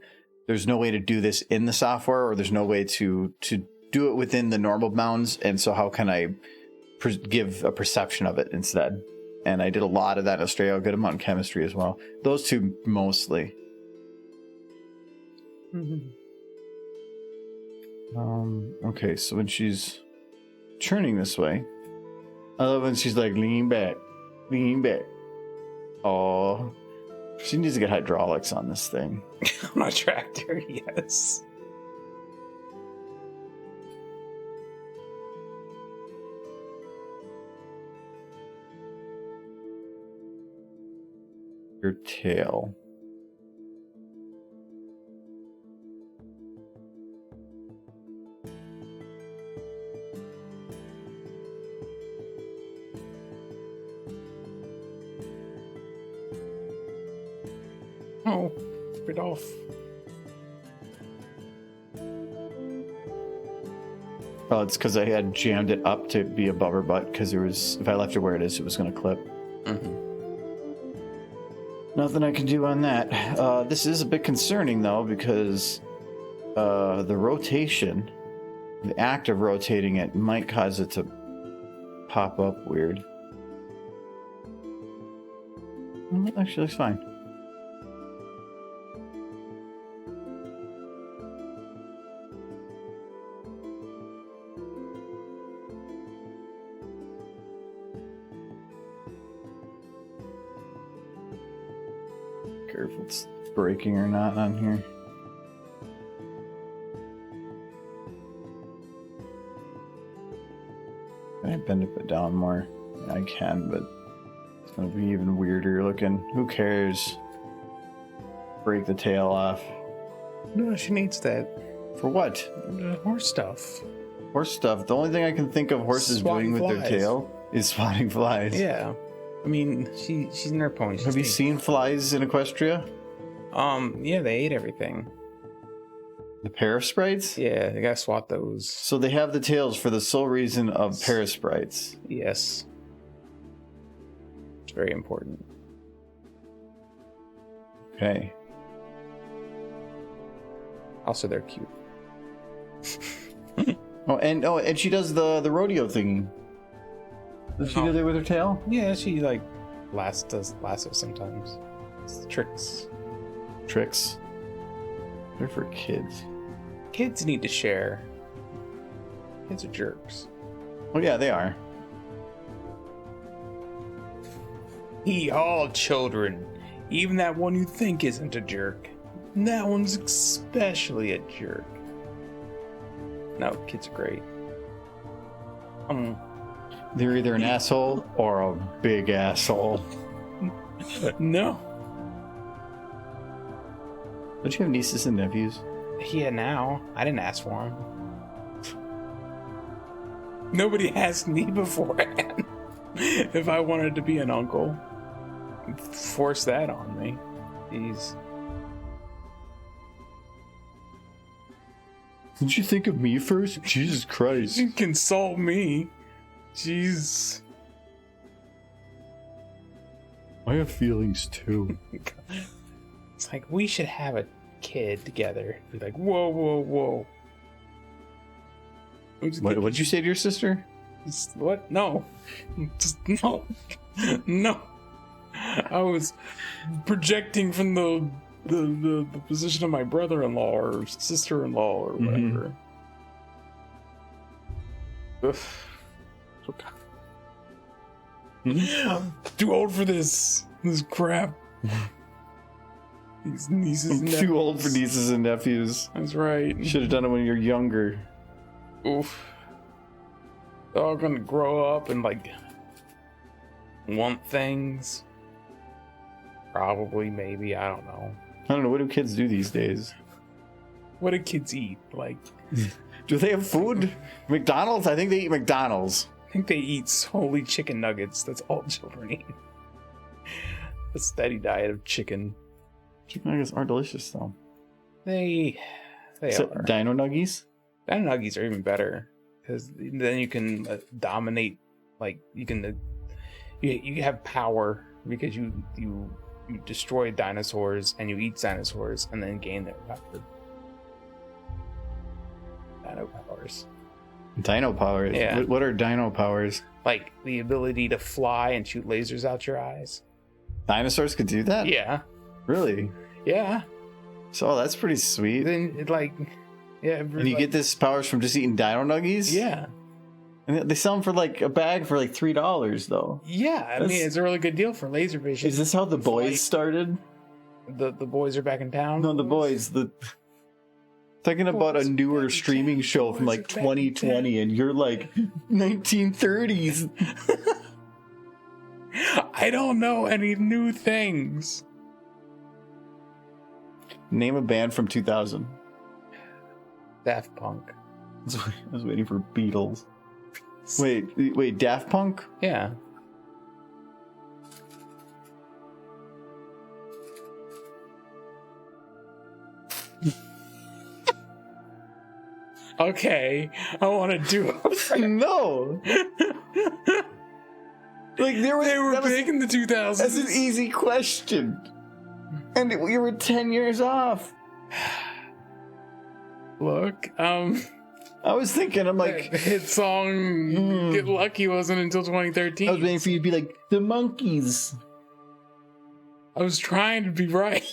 there's no way to do this in the software, or there's no way to do it within the normal bounds, and so how can I give a perception of it instead? And I did a lot of that in Australia, a good amount in chemistry as well. Those two mostly. Mm-hmm. Okay, so when she's turning this way, I love when she's like, lean back. Oh, she needs to get hydraulics on this thing. On a tractor, yes. Your tail. Oh, rip it off. Oh, it's because I had jammed it up to be above her butt, because if I left it where it is, it was going to clip. Mm-hmm. Nothing I can do on that. This is a bit concerning, though, because the rotation, the act of rotating it, might cause it to pop up weird. Well, it actually looks fine. Care if it's breaking or not on here. Can I bend it down more? I can, but it's gonna be even weirder looking. Who cares? Break the tail off. No, she needs that. For what? Horse stuff. Horse stuff. The only thing I can think of horses Swatting doing with flies. their tail is spotting flies. Yeah. I mean, she's in her pony. Have you seen flies in Equestria? Yeah, they ate everything. The parasprites? Yeah, they gotta swat those. So they have the tails for the sole reason of parasprites. Yes. It's very important. Okay. Also, they're cute. And she does the rodeo thingy. Does she do that with her tail? Yeah, she like does lasso sometimes. It's tricks. Tricks. They're for kids. Kids need to share. Kids are jerks. Oh yeah, they are. All children, even that one you think isn't a jerk. That one's especially a jerk. No, kids are great. They're either an asshole or a big asshole. No. Don't you have nieces and nephews? Yeah, now. I didn't ask for him. Nobody asked me beforehand if I wanted to be an uncle. Force that on me. Jeez. Didn't you think of me first? Jesus Christ. You consult me. Jeez. I have feelings too. It's like, we should have a kid together. Be like, whoa, whoa, whoa. What did you say to your sister? What? No. Just no. No. I was projecting from the position of my brother-in-law or sister-in-law or whatever. I'm too old for this crap. These nieces and nephews. Too old for nieces and nephews. That's right. You should have done it when you're younger. Oof. They're all gonna grow up and like want things. Probably, maybe, I don't know. I don't know, what do kids do these days? What do kids eat? Like, do they have food? McDonald's? I think they eat McDonald's. I think they eat solely chicken nuggets. That's all children eat. A steady diet of chicken. Chicken nuggets are delicious, though. They are. Dino nuggies? Dino nuggies are even better because then you can dominate. Like you can, you have power because you destroy dinosaurs and you eat dinosaurs and then gain their power. Dino powers. Dino powers? Yeah. What are dino powers? Like the ability to fly and shoot lasers out your eyes. Dinosaurs could do that? Yeah. Really? Yeah. So that's pretty sweet. Then it like, yeah. And you get this powers from just eating dino nuggies? Yeah. And they sell them for like a bag for like $3 though. Yeah, I mean it's a really good deal for laser vision. Is this how the boys started? The boys are back in town? No, the boys. Talking about a newer streaming show from like 2020 and you're like 1930s. I don't know any new things. Name a band from 2000. Daft Punk. I was waiting for Beatles. Wait, Daft Punk? Yeah. Okay, I want to do it. No. Like they were big in the 2000s. That's an easy question. And you were 10 years off. Look, I was thinking, I'm like, the hit song "Get Lucky" wasn't until 2013. I was waiting for you to be like the Monkees. I was trying to be right.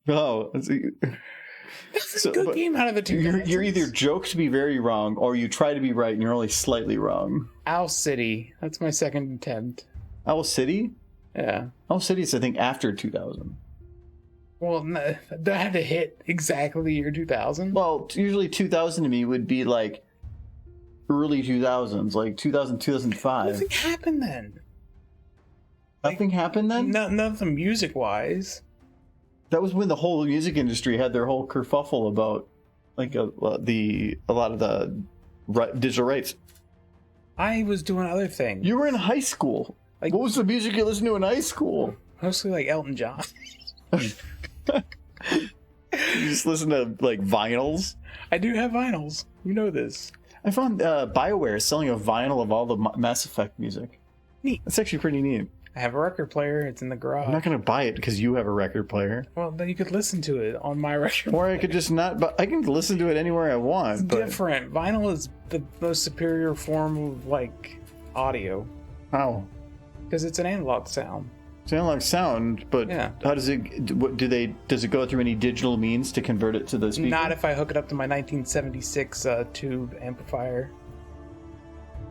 Oh, That's a good game out of the 2000s. You're either joke to be very wrong, or you try to be right and you're only slightly wrong. Owl City. That's my second attempt. Owl City? Yeah. Owl City is, I think, after 2000. Well, no, do I have to hit exactly the year 2000? Well, usually 2000 to me would be like early 2000s, like 2000, 2005. Nothing happened then. Nothing happened then? Nothing music-wise. That was when the whole music industry had their whole kerfuffle about like a lot of the digital rights. I was doing other things. You were in high school. Like, what was the music you listened to in high school? Mostly like Elton John. You just listen to like vinyls? I do have vinyls. You know this. I found BioWare selling a vinyl of all the Mass Effect music. Neat. That's actually pretty neat. I have a record player. It's in the garage. I'm not going to buy it because you have a record player. Well, then you could listen to it on my record Or I could just not, but I can listen to it anywhere I want. It's but... different. Vinyl is the most superior form of like audio. How? Because it's an analog sound. It's an analog sound, but yeah. How does it? Does it go through any digital means to convert it to the speaker? Not if I hook it up to my 1976 tube amplifier.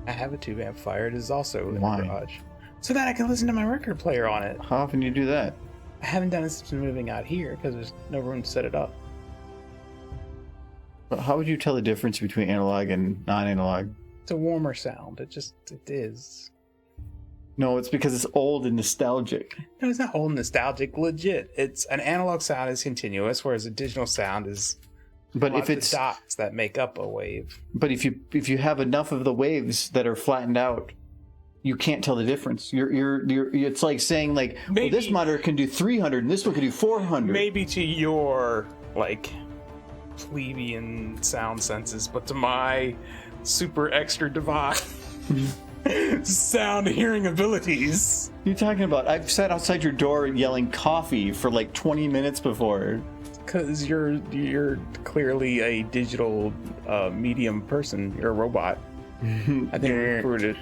I have a tube amplifier. It is also in the garage. So that I can listen to my record player on it. How often do you do that? I haven't done it since moving out here because there's no room to set it up. But how would you tell the difference between analog and non-analog? It's a warmer sound. It is. No, it's because it's old and nostalgic. No, it's not old and nostalgic. Legit. It's an analog sound is continuous, whereas a digital sound is. But if it's the dots that make up a wave. But if you have enough of the waves that are flattened out, you can't tell the difference. It's like saying like, well, this monitor can do 300 and this one can do 400. Maybe to your like plebeian sound senses, but to my super extra divine sound hearing abilities. You're talking about? I've sat outside your door yelling coffee for like 20 minutes before. Because you're clearly a digital medium person. You're a robot. I think we proved it.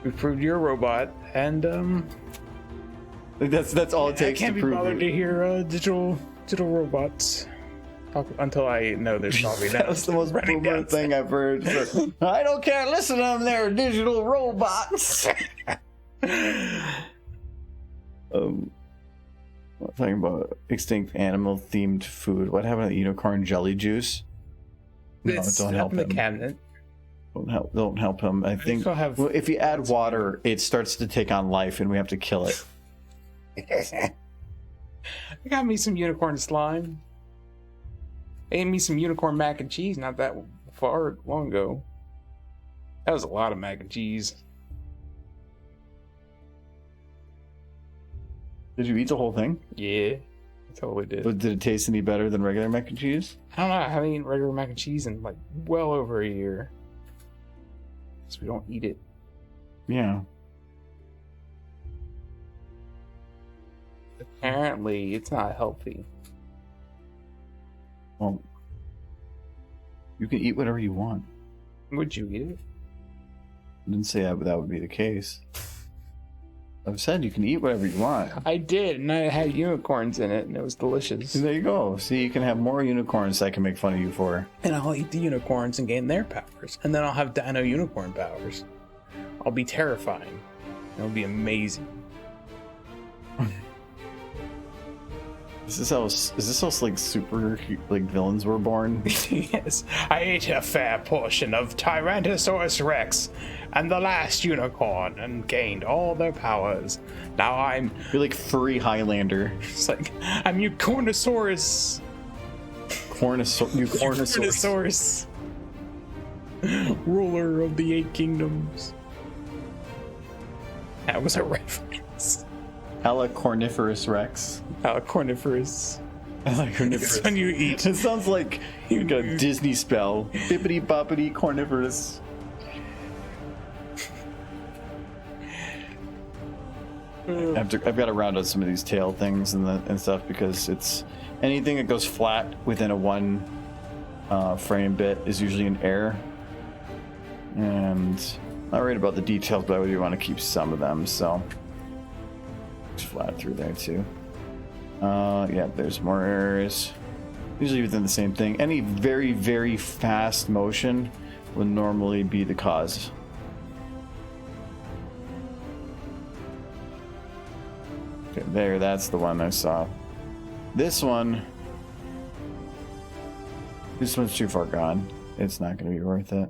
We proved you're a robot, and that's all it takes I can't to be prove bothered it. to hear digital robots talk until I know there's probably That was the most boomer thing I've heard. I don't care. Listen to them. They're digital robots. Talking about extinct animal themed food. What happened to the unicorn jelly juice? No, It's don't up help in the him. cabinet. Don't help him. I think still have- well, if you add water, it starts to take on life, and we have to kill it. I got me some unicorn slime. Ate me some unicorn mac and cheese not that long ago. That was a lot of mac and cheese. Did you eat the whole thing? Yeah, I totally did. But did it taste any better than regular mac and cheese? I don't know. I haven't eaten regular mac and cheese in like well over a year. So we don't eat it. Yeah. Apparently, it's not healthy. Well, you can eat whatever you want. Would you eat it? I didn't say that would be the case. I've said you can eat whatever you want. I did, and I had unicorns in it, and it was delicious. And there you go. See, you can have more unicorns I can make fun of you for. And I'll eat the unicorns and gain their powers. And then I'll have dino unicorn powers. I'll be terrifying. It'll be amazing. Is this how like super like villains were born? Yes, I ate a fair portion of Tyrannosaurus Rex and the last unicorn and gained all their powers. Now I'm You're like furry Highlander. it's like I'm Unicornosaurus. Unicornosaurus. Ruler of the 8 kingdoms. That was a reference. Alacorniferous Rex. Corniferous. Alacorniferous. It's when you eat. It sounds like a Disney spell. Bippity boppity corniferous. I've got to round out some of these tail things and stuff because it's anything that goes flat within a 1 frame bit is usually an error. And not worried about the details, but I do want to keep some of them, so it's flat through there too. Yeah, there's more errors. Usually within the same thing. Any very, very fast motion would normally be the cause. Okay, there, that's the one I saw. This one's too far gone. It's not going to be worth it.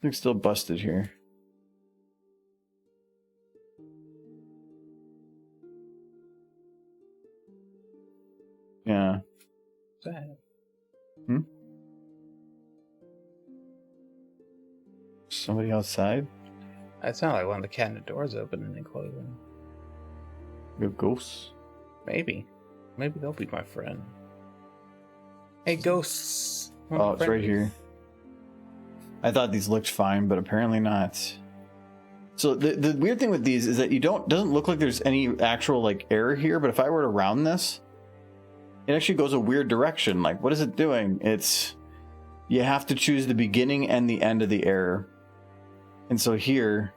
They're still busted here. Yeah. Hmm? Somebody outside? It sounded like one of the cabinet doors opening and closing. We have ghosts? Maybe. Maybe they'll be my friend. Hey, ghosts. Oh, it's right here. I thought these looked fine, but apparently not. So the weird thing with these is that doesn't look like there's any actual like error here, but if I were to round this, it actually goes a weird direction. Like, what is it doing? You have to choose the beginning and the end of the error. And so here,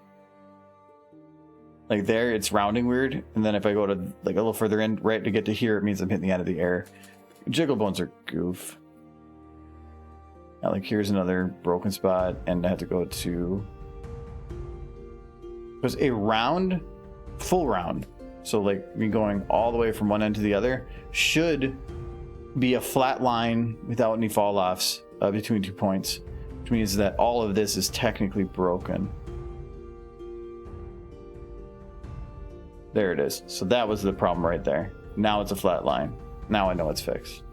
like there, it's rounding weird. And then if I go to like a little further in, right to get to here, it means I'm hitting the end of the error. Jiggle bones are goof. Now, like here's another broken spot, and I have to go to because a round, full round. So like me going all the way from one end to the other should be a flat line without any fall offs between 2 points, which means that all of this is technically broken. There it is. So that was the problem right there. Now it's a flat line. Now I know it's fixed.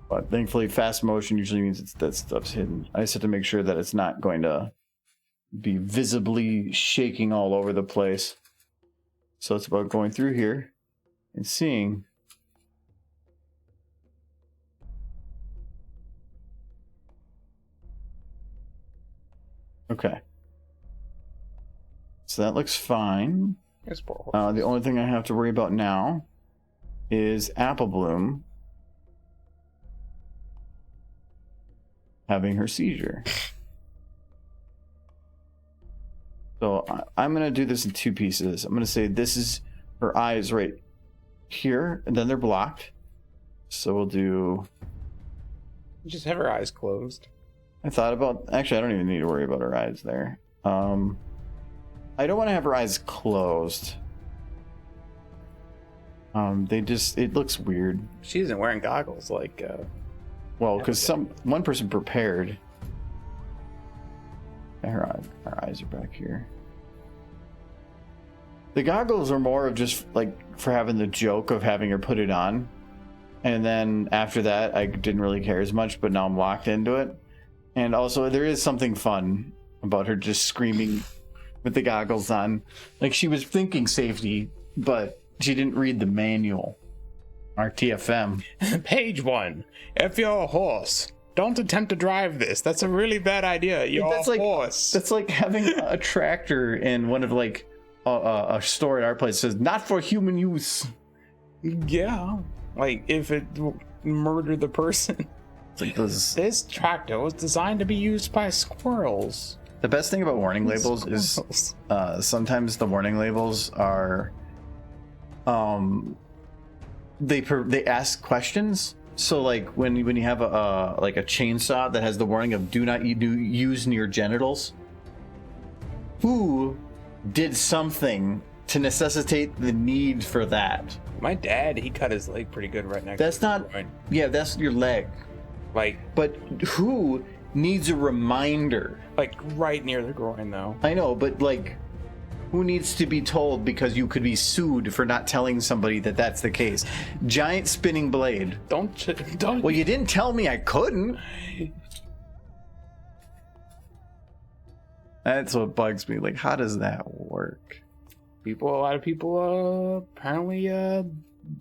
But thankfully, fast motion usually means that stuff's hidden. I just have to make sure that it's not going to be visibly shaking all over the place. So it's about going through here and seeing. Okay. So that looks fine. It's poor horse. The only thing I have to worry about now is Apple Bloom having her seizure. So I'm going to do this in two pieces. I'm going to say this is her eyes right here, and then they're blocked. So we'll do... Just have her eyes closed. I thought about... Actually, I don't even need to worry about her eyes there. I don't want to have her eyes closed. They just... It looks weird. She isn't wearing goggles like... Well, because one person prepared. Her eyes are back here. The goggles are more of just like for having the joke of having her put it on. And then after that, I didn't really care as much, but now I'm locked into it. And also, there is something fun about her just screaming with the goggles on. Like, she was thinking safety, but she didn't read the manual. Our TFM. Page 1. If you're a horse, don't attempt to drive this. That's a really bad idea. You're a horse. That's like having a tractor in one of like a store at our place says not for human use. Yeah, like if it murdered the person. It's like this tractor was designed to be used by squirrels. The best thing about warning labels is sometimes the warning labels are they ask questions. So like when you have a chainsaw that has the warning of do not use near genitals, who did something to necessitate the need for that? My dad, he cut his leg pretty good right next. That's to not. Yeah, that's your leg. Like, but who needs a reminder? Like right near the groin, though. I know, but like, who needs to be told because you could be sued for not telling somebody that that's the case? Giant spinning blade. Don't. Well, you didn't tell me I couldn't. That's what bugs me. Like, how does that work? A lot of people apparently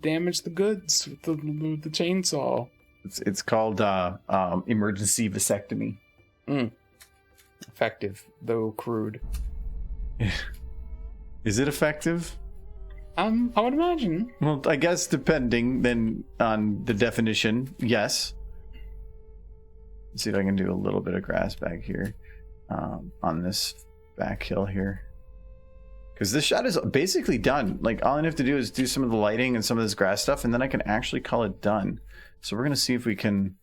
damage the goods with the chainsaw. It's called emergency vasectomy. Effective, though crude. Is it effective? I would imagine. Well, I guess depending then on the definition, yes. Let's see if I can do a little bit of grass back here on this back hill here. Because this shot is basically done. Like, all I have to do is do some of the lighting and some of this grass stuff, and then I can actually call it done. So we're going to see if we can...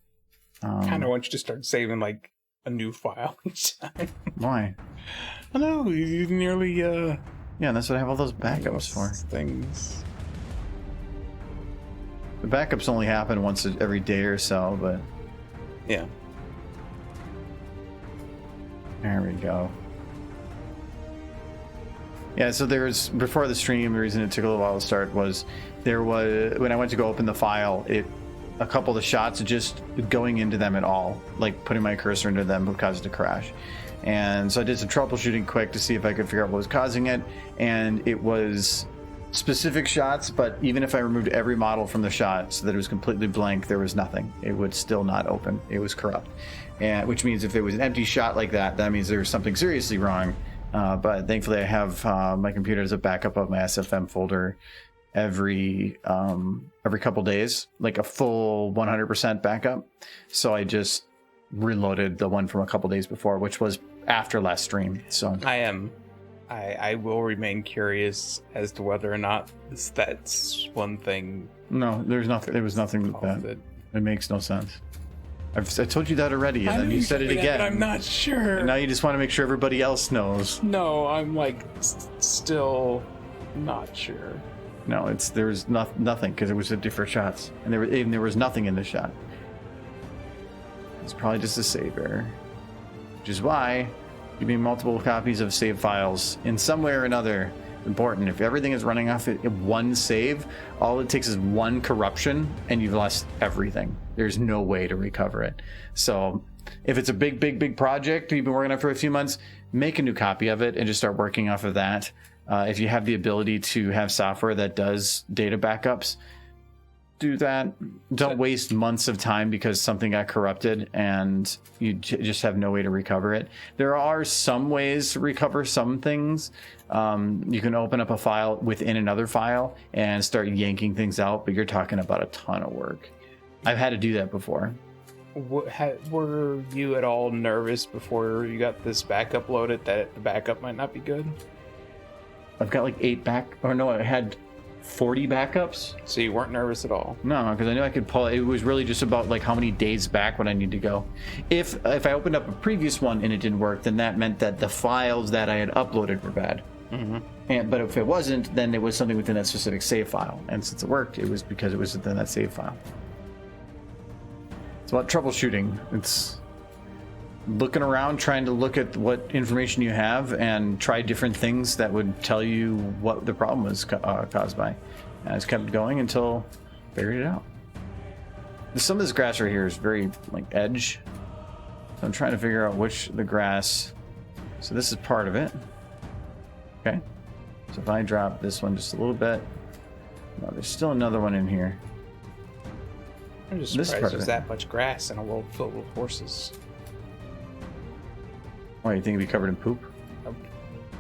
kind of want you to start saving, like, a new file each time. Why? I don't know, you nearly... Yeah, and that's what I have all those backups for. Things. The backups only happen once every day or so, but... Yeah. There we go. Yeah, so there's before the stream, the reason it took a little while to start was when I went to go open the file, a couple of the shots just going into them at all, like putting my cursor into them would cause it to crash. And so I did some troubleshooting quick to see if I could figure out what was causing it, and it was specific shots, but even if I removed every model from the shot so that it was completely blank, there was nothing. It would still not open. It was corrupt. And which means if it was an empty shot like that, that means there was something seriously wrong. But thankfully I have my computer as a backup of my SFM folder every couple days, like a full 100% backup. So I just reloaded the one from a couple days before, which was after last stream. So I will remain curious as to whether or not that's one thing. No, there's nothing. There was nothing with that. It makes no sense. I told you that already, and then you said it again. I'm not sure. And now you just want to make sure everybody else knows. No, I'm like still not sure. No, there was nothing because it was different shots, and there was nothing in the shot. It's probably just a save error, which is why keeping multiple copies of save files in some way or another is important. If everything is running off one save, all it takes is one corruption, and you've lost everything. There's no way to recover it. So if it's a big project you've been working on for a few months, make a new copy of it and just start working off of that. If you have the ability to have software that does data backups, do that. Don't waste months of time because something got corrupted and you just have no way to recover it. There are some ways to recover some things. You can open up a file within another file and start yanking things out, but you're talking about a ton of work. I've had to do that before. Were you at all nervous before you got this backup loaded that the backup might not be good? I've got like 8 I had 40 backups. So you weren't nervous at all? No, because I knew I could pull. It was really just about like how many days back would I need to go. If I opened up a previous one and it didn't work, then that meant that the files that I had uploaded were bad. But if it wasn't, then it was something within that specific save file. And since it worked, it was because it was within that save file. It's about troubleshooting. It's looking around, trying to look at what information you have and try different things that would tell you what the problem was caused by. And I just kept going until I figured it out. Some of this grass right here is very like edge. So I'm trying to figure out which the grass. So this is part of it. Okay. So if I drop this one just a little bit. No, there's still another one in here. I'm just surprised there's that much grass in a world filled with horses. Why, you think it'd be covered in poop?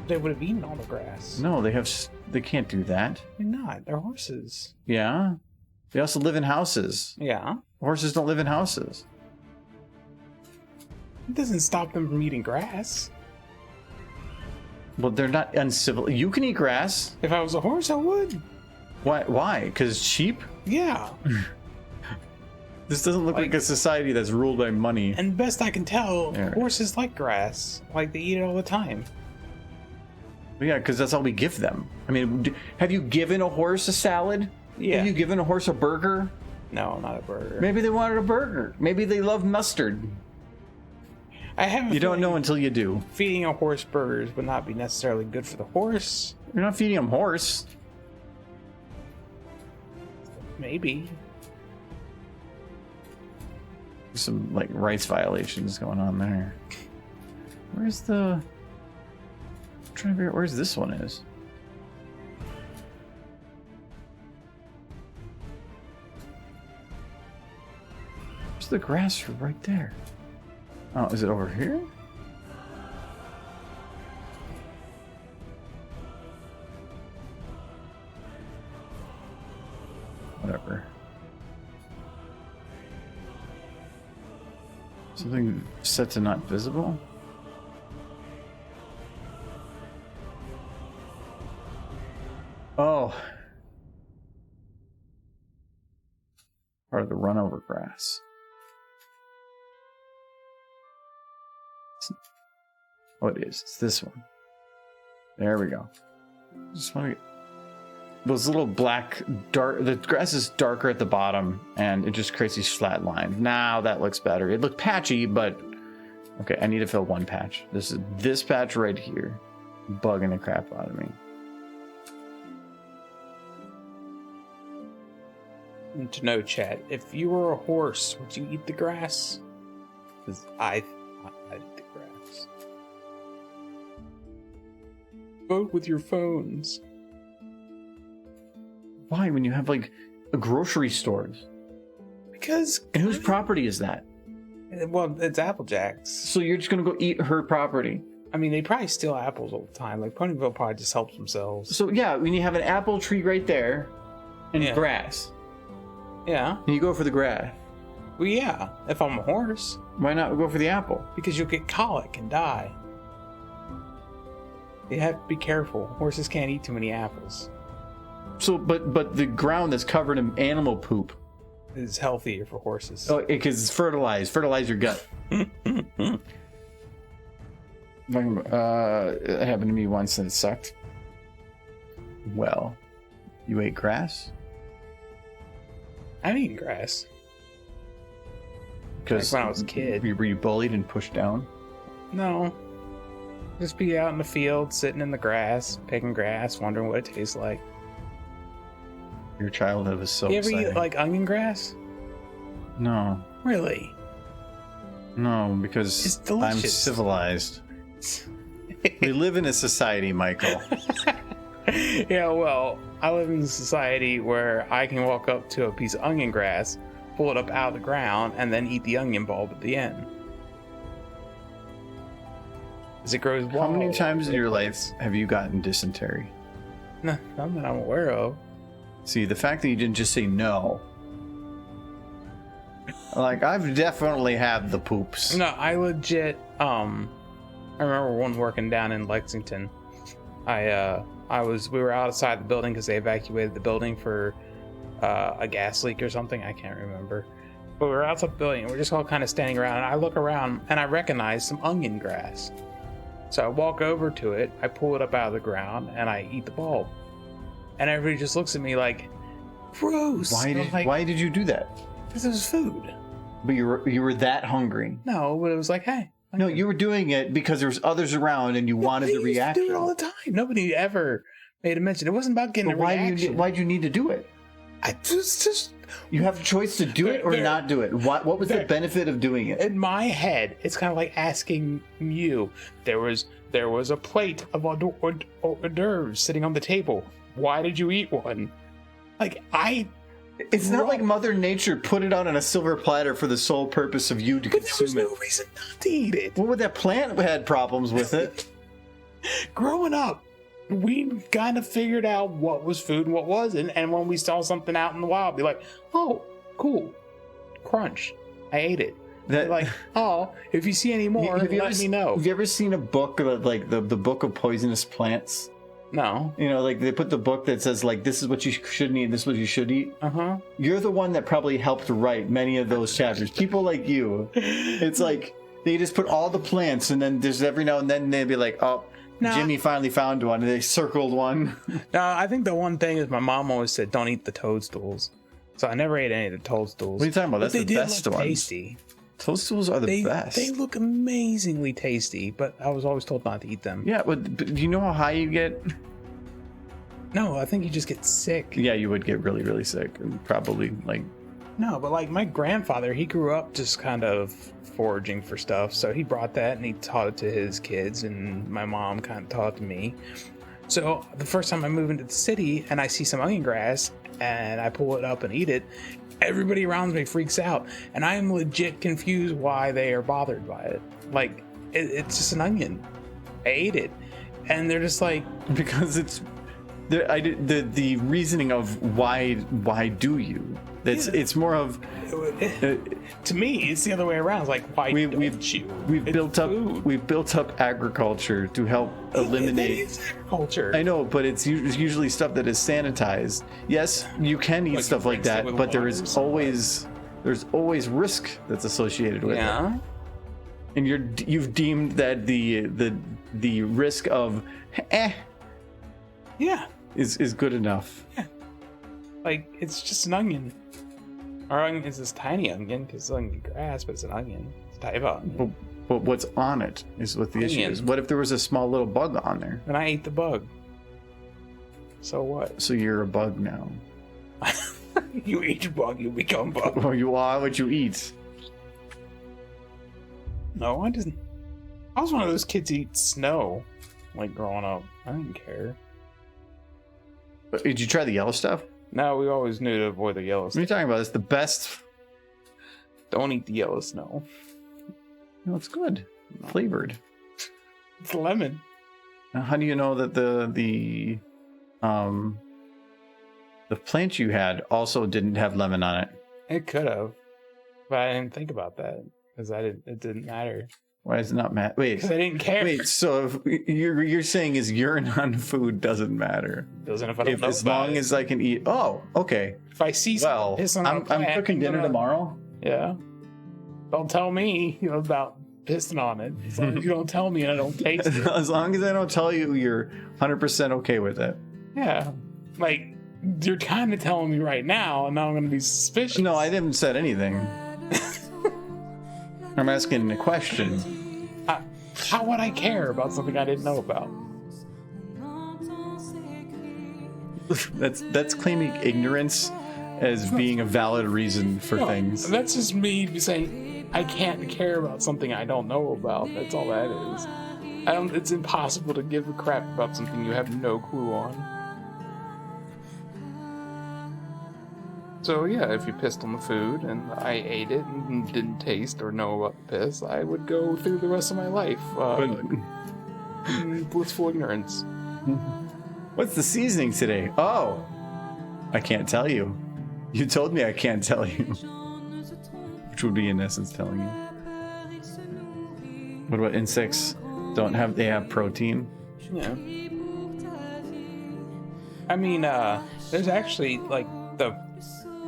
They would have eaten all the grass. No, they can't do that. They're not. They're horses. Yeah. They also live in houses. Yeah. Horses don't live in houses. It doesn't stop them from eating grass. Well, they're not uncivil. You can eat grass. If I was a horse, I would. Why? Because sheep? Yeah. This doesn't look like a society that's ruled by money. And best I can tell, Yeah. horses like grass. Like, they eat it all the time. Yeah, because that's all we give them. I mean, have you given a horse a salad? Yeah. Have you given a horse a burger? No, not a burger. Maybe they wanted a burger. Maybe they love mustard. I have. You don't know until you do. Feeding a horse burgers would not be necessarily good for the horse. You're not feeding them horse. Maybe. Some like rights violations going on there. Where's the? I'm trying to figure out where's this one is. Where's the grass right there? Oh, is it over here? Whatever. Something set to not visible? Oh. Part of the run over grass. Oh, it is. It's this one. There we go. Just want to get those little black dark. The grass is darker at the bottom, and it just creates these flat lines. Now that looks better. It looked patchy, but okay. I need to fill one patch. This is this patch right here, bugging the crap out of me. And to know, Chad, if you were a horse, would you eat the grass? Because I'd eat the grass. Vote with your phones. Why, when you have like a grocery stores? Because. And whose property is that? Well, it's Applejack's. So you're just gonna go eat her property? I mean, they probably steal apples all the time. Like, Ponyville probably just helps themselves. So yeah, when you have an apple tree right there, and grass, Yeah. and you go for the grass. Well, yeah. If I'm a horse. Why not go for the apple? Because you'll get colic and die. You have to be careful. Horses can't eat too many apples. So, but the ground that's covered in animal poop It's healthier for horses. oh, because it's fertilized. Fertilize your gut. It happened to me once and it sucked. Well, you ate grass? I'm eating grass. Because Like when I was a kid. Were you bullied and pushed down? No. Just be out in the field, sitting in the grass, picking grass, wondering what it tastes like. Your childhood was so You ever exciting. eat, like, onion grass? No. Really? No, because It's I'm delicious. civilized. We live in a society, Michael. Yeah, well, I live in a society where I can walk up to a piece of onion grass, pull it up out of the ground, and then eat the onion bulb at the end. As it grows How many wild. times in your life have you gotten dysentery? No, none that I'm aware of. See, the fact that you didn't just say no. Like, I've definitely had the poops. No, I legit, I remember one working down in Lexington. We were outside the building because they evacuated the building for a gas leak or something. I can't remember. But we were outside the building and we're just all kind of standing around, and I look around and I recognize some onion grass. So I walk over to it, I pull it up out of the ground, and I eat the bulb. And everybody just looks at me like, gross. Why did you do that? Because it was food. But you were that hungry. No, but it was like, hey. No, you were doing it because there was others around and you wanted the reaction. They do it all the time. Nobody ever made a mention. It wasn't about getting But a reaction. why'd you need to do it? I just You have a choice to do it or not do it. What was the benefit of doing it? in my head, it's kind of like asking you. There was a plate of hors d'oeuvres sitting on the table. Why did you eat one? Like It's not like Mother Nature put it out on a silver platter for the sole purpose of you to But there was consume no reason not to eat it. What would that plant had problems with it? Growing up, we kind of figured out what was food and what wasn't. And when we saw something out in the wild, be like, oh, cool. Crunch. I ate it. Like, oh, if you see any more, let me know. Have you ever seen a book like the book of poisonous plants? No. You know, like they put the book that says like this is what you shouldn't eat, this is what you should eat. Uh-huh. You're the one that probably helped write many of those chapters. People like you, it's like they just put all the plants, and then there's every now and then they'd be like, oh, No. Jimmy finally found one, and they circled one. No, I think the one thing is my mom always said, don't eat the toadstools. So I never ate any of the toadstools. What are you talking about? That's But the they best did look ones. tasty. Toadstools are the best. They look amazingly tasty, but I was always told not to eat them. Yeah, but do you know how high you get? No, I think you just get sick. Yeah, you would get really, really sick, and probably like. No, but like my grandfather, he grew up just kind of foraging for stuff. So he brought that and he taught it to his kids, and my mom kind of taught it to me. So the first time I move into the city and I see some onion grass and I pull it up and eat it, everybody around me freaks out. And I am legit confused why they are bothered by it. Like, it's just an onion. I ate it. And they're just like... Because it's... The reasoning of why do you? It's more of... to me, it's the other way around. It's like, why don't you? We've built up agriculture to help eliminate... It is agriculture. I know, but it's usually stuff that is sanitized. Yes, you can eat stuff like that, but there's always risk that's associated with it. And you've deemed that the risk of is good enough. Yeah. Like, it's just an onion. Our onion is this tiny onion because it's onion grass, but it's an onion. It's a type of onion. But what's on it is what the issue is. What if there was a small little bug on there? And I ate the bug. So what? So you're a bug now. You eat your bug, you become bug. Or you are what you eat. No, I didn't. I was one of those kids who eat snow, like growing up. I didn't care. Did you try the yellow stuff? No, we always knew to avoid the yellow What are you stuff. talking about? It's the best. Don't eat the yellow snow. No, it's good. Flavored. It's lemon. Now, how do you know that the plant you had also didn't have lemon on it? It could have, but I didn't think about that because it didn't matter. Why does it not matter? Wait, Because I didn't care. wait. So if you're saying is urine on food doesn't matter? Doesn't if I don't know As about long it. as I can eat. Oh, okay. If I see Well, something pissing on a I'm plant, cooking dinner gonna- tomorrow. Yeah. Don't tell me about pissing on it. As long as you don't tell me and I don't taste it. As long as I don't tell you, you're 100% okay with it. Yeah. Like, you're kind of telling me right now, and now I'm going to be suspicious. No, I haven't said anything. I'm asking a question. How would I care about something I didn't know about? That's claiming ignorance as being a valid reason for No, things. that's just me saying I can't care about something I don't know about. That's all that is. It's impossible to give a crap about something you have no clue on. So yeah, if you pissed on the food and I ate it and didn't taste or know about the piss, I would go through the rest of my life in blissful ignorance. What's the seasoning today? Oh, I can't tell you. You told me I can't tell you. Which would be in essence telling you. What about insects? They have protein? Yeah. I mean, there's actually like the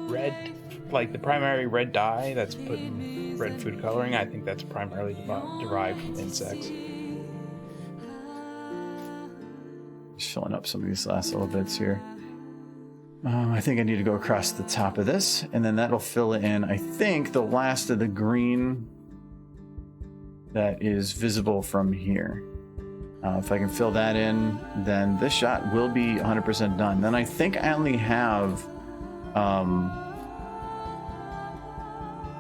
red, like the primary red dye that's put in red food coloring. I think that's primarily derived from insects. Just filling up some of these last little bits here. I think I need to go across the top of this, and then that'll fill in, I think, the last of the green that is visible from here. If I can fill that in, then this shot will be 100% done. Then I think I only have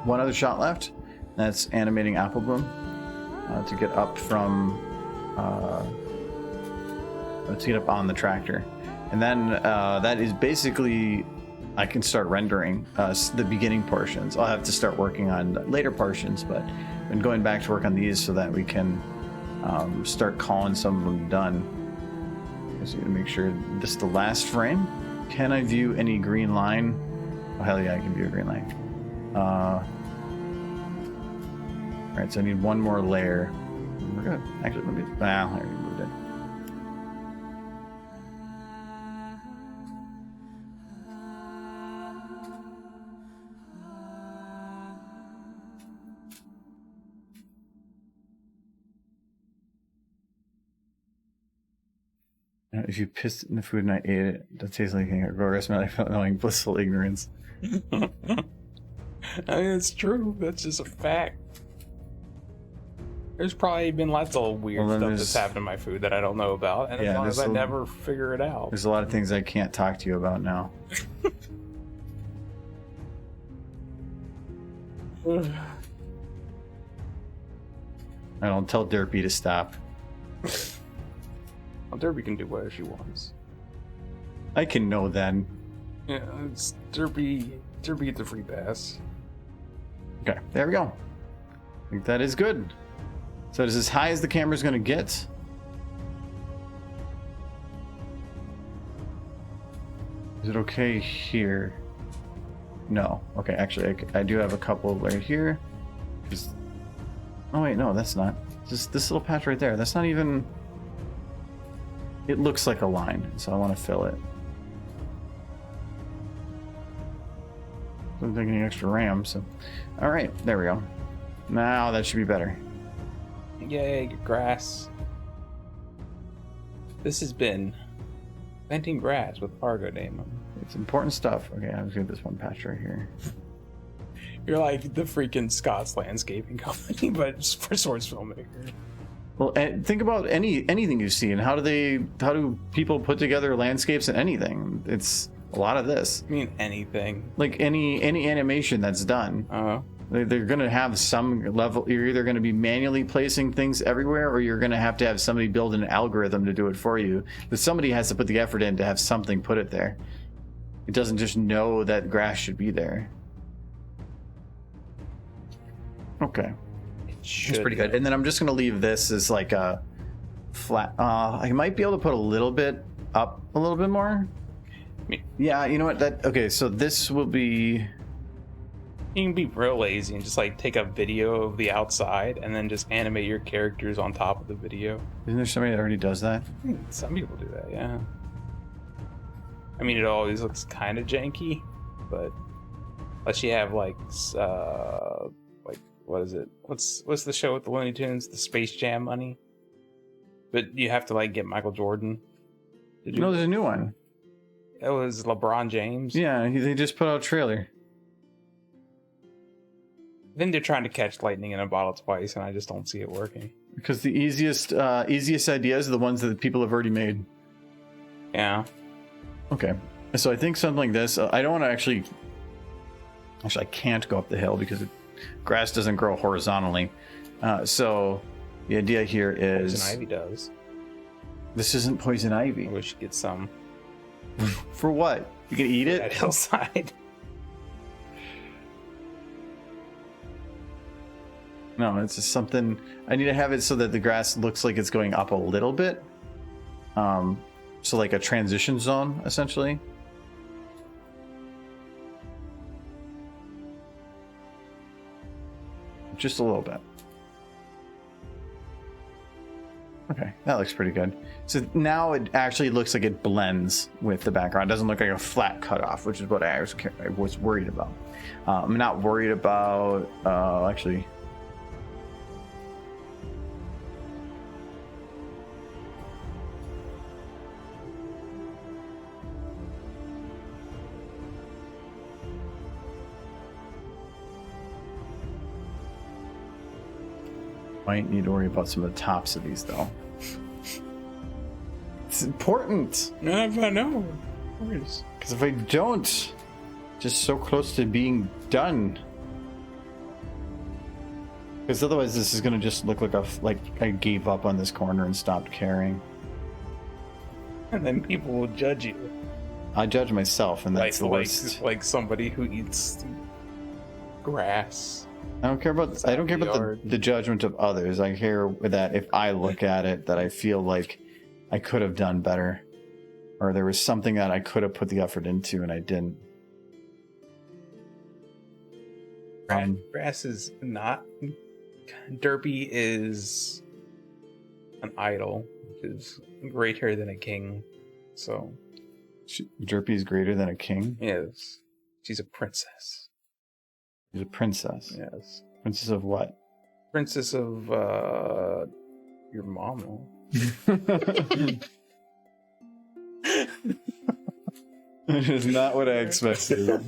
one other shot left. That's animating apple bloom to get up from to get up on the tractor. And then that is basically, I can start rendering the beginning portions. I'll have to start working on later portions, but I'm going back to work on these so that we can start calling some of them done. Just going to make sure this is the last frame. Can I view any green line? Oh, hell yeah, I can view a green line. All right, so I need one more layer. We're good. Actually, maybe. I already moved it. If you pissed in the food and I ate it, that tastes like anything. Go rest my life not knowing blissful ignorance. I mean, it's true. That's just a fact. There's probably been lots of weird stuff that's happened to my food that I don't know about, and as long as I never figure it out. There's a lot of things I can't talk to you about now. I don't tell Derpy to stop. Well, Derby can do whatever she wants. I can know then. Yeah, it's Derby gets a free pass. Okay, there we go. I think that is good. So it is as high as the camera's going to get. Is it okay here? No. Okay, actually, I do have a couple right here. Oh wait, no, that's not. Just this little patch right there. That's not even... It looks like a line, so I want to fill it. Don't take any extra RAM, so... Alright, there we go. Now that should be better. Yay, get grass. This has been Planting Grass with Fargo Damon. It's important stuff. Okay, I'm just gonna get this one patch right here. You're like the freaking Scott's Landscaping Company, but just for Swords Filmmaker. Well, think about anything you see, and how do people put together landscapes and anything? It's a lot of this. I mean, anything. Like any animation that's done. They're going to have some level. You're either going to be manually placing things everywhere, or you're going to have somebody build an algorithm to do it for you. But somebody has to put the effort in to have something put it there. It doesn't just know that grass should be there. Okay. It's pretty good. And then I'm just going to leave this as like a flat. I might be able to put a little bit up a little bit more. Yeah, you know what? Okay, so this will be... You can be real lazy and just like take a video of the outside and then just animate your characters on top of the video. Isn't there somebody that already does that? Some people do that, yeah. I mean, it always looks kind of janky, but unless you have like what is it? What's the show with the Looney Tunes? The Space Jam money? But you have to like get Michael Jordan. No, there's a new one. It was LeBron James. Yeah, they just put out a trailer. I think they're trying to catch lightning in a bottle twice, and I just don't see it working. Because the easiest ideas are the ones that people have already made. Yeah. Okay. So I think something like this. I don't want to actually, I can't go up the hill because grass doesn't grow horizontally. So the idea here is... Poison ivy does. This isn't poison ivy. I wish you get some. For what? You can eat it? That hillside. No, it's just something. I need to have it so that the grass looks like it's going up a little bit. So like a transition zone, essentially. Just a little bit. Okay, that looks pretty good. So now it actually looks like it blends with the background. It doesn't look like a flat cutoff, which is what I was worried about. I'm not worried about, actually. Might need to worry about some of the tops of these, though. It's important. I know. Because if I don't, just so close to being done. Because otherwise, this is gonna just look like I gave up on this corner and stopped caring. And then people will judge you. I judge myself, and that's the worst. Like somebody who eats grass. I don't care about the judgment of others. I care that if I look at it, that I feel like I could have done better, or there was something that I could have put the effort into and I didn't. Grass is not. Derpy is an idol, which is greater than a king. So, Derpy is greater than a king? Yes, she's a princess. She's a princess. Yes. Princess of what? Princess of your mama. That is not what I expected.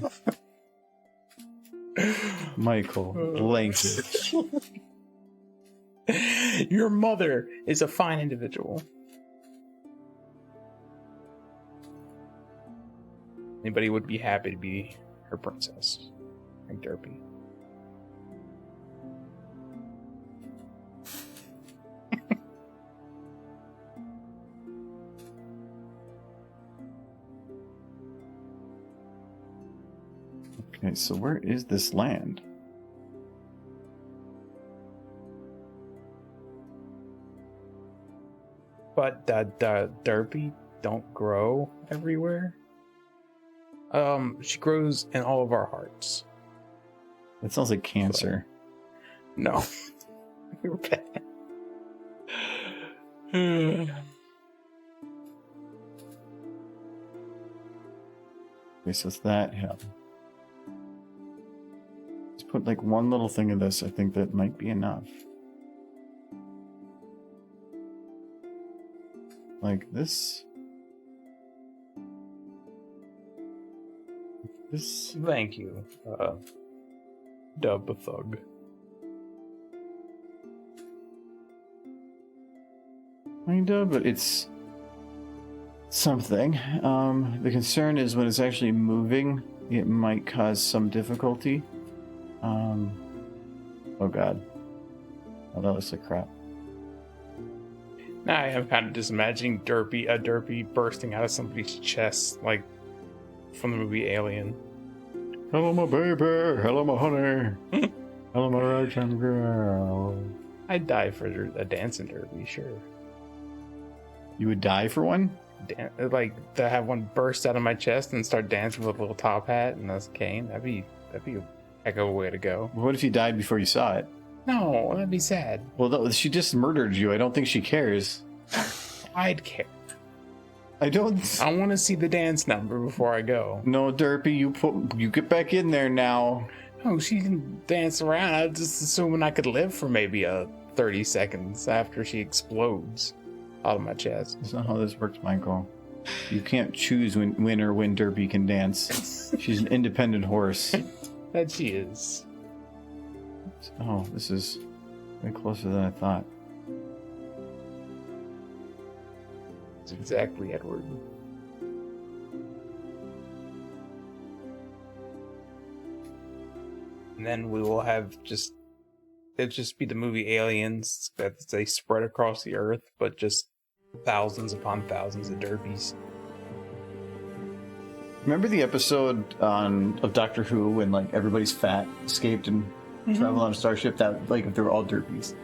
Michael, language. Your mother is a fine individual. Anybody would be happy to be her princess. And Derpy. Okay, so where is this land? But Derpy don't grow everywhere. She grows in all of our hearts. That sounds like cancer. No. You're bad. Okay, so it's that, yeah. Let's put like one little thing of this. I think that might be enough. Like this. This. Thank you, Dub Thug. Kinda, but it's something. The concern is when it's actually moving, it might cause some difficulty. Oh god. Oh, that looks like crap. Now I am kind of just imagining Derpy bursting out of somebody's chest, like from the movie Alien. Hello, my baby. Hello, my honey. Hello, my right-hand girl. I'd die for a dancing Derpy, sure. You would die for one? Like to have one burst out of my chest and start dancing with a little top hat and a cane. That'd be a heck of a way to go. What if you died before you saw it? No, that'd be sad. Well, no, she just murdered you. I don't think she cares. I'd care. I don't. I want to see the dance number before I go. No, Derpy, you get back in there now. Oh, she can dance around. I was just assuming I could live for maybe 30 seconds after she explodes out of my chest. That's not how this works, Michael. You can't choose when Derpy can dance. She's an independent horse. That she is. Oh, this is way closer than I thought. It's exactly Edward. And then we will have it'll just be the movie Aliens that they spread across the earth, but just thousands upon thousands of Derpies. Remember the episode of Doctor Who when like everybody's fat escaped and travel on a starship that, like, if they were all derpies.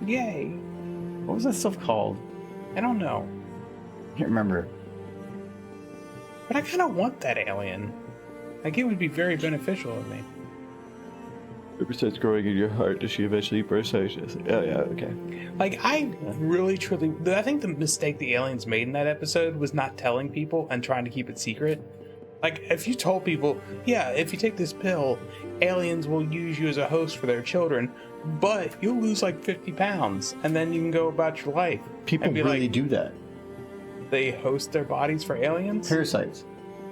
Yay. What was that stuff called? I don't know. I can't remember. But I kind of want that alien. Like, it would be very beneficial to me. It starts growing in your heart. Does she eventually burst out? Oh, yeah, okay. Like, I really, truly... I think the mistake the aliens made in that episode was not telling people and trying to keep it secret. Like, if you told people, yeah, if you take this pill, aliens will use you as a host for their children, but you'll lose like 50 pounds, and then you can go about your life. People really do that. They host their bodies for aliens? Parasites.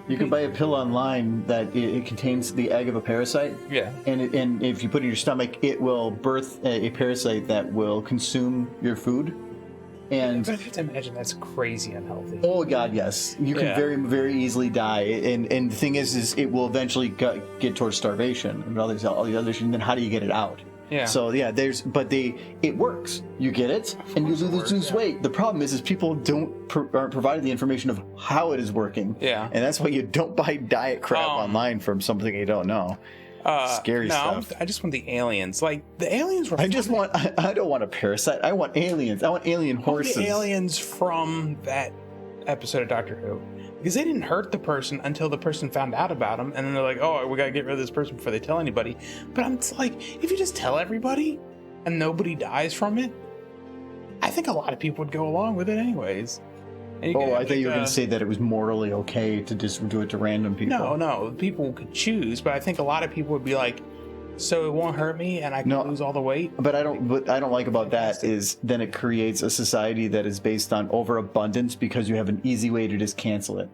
You can buy a pill online that it contains the egg of a parasite. Yeah. And if you put it in your stomach, it will birth a parasite that will consume your food. And I have to imagine that's crazy unhealthy. Oh God, yes. You can very, very easily die. And the thing is it will eventually get towards starvation and all the others. And then how do you get it out? Yeah. So yeah, it works. You get it, and you lose weight. The problem is people aren't provided the information of how it is working. Yeah. And that's why you don't buy diet crap online from something you don't know. Scary stuff. I just want the aliens. Like, the aliens were... I don't want a parasite. I want aliens. I want alien horses. The aliens from that episode of Doctor Who. Because they didn't hurt the person until the person found out about them. And then they're like, oh, we gotta get rid of this person before they tell anybody. But I'm like, if you just tell everybody and nobody dies from it, I think a lot of people would go along with it anyways. I thought you were going to say that it was morally okay to just do it to random people. No, people could choose, but I think a lot of people would be like, so it won't hurt me and I can lose all the weight. But what I don't like about that is then it creates a society that is based on overabundance because you have an easy way to just cancel it.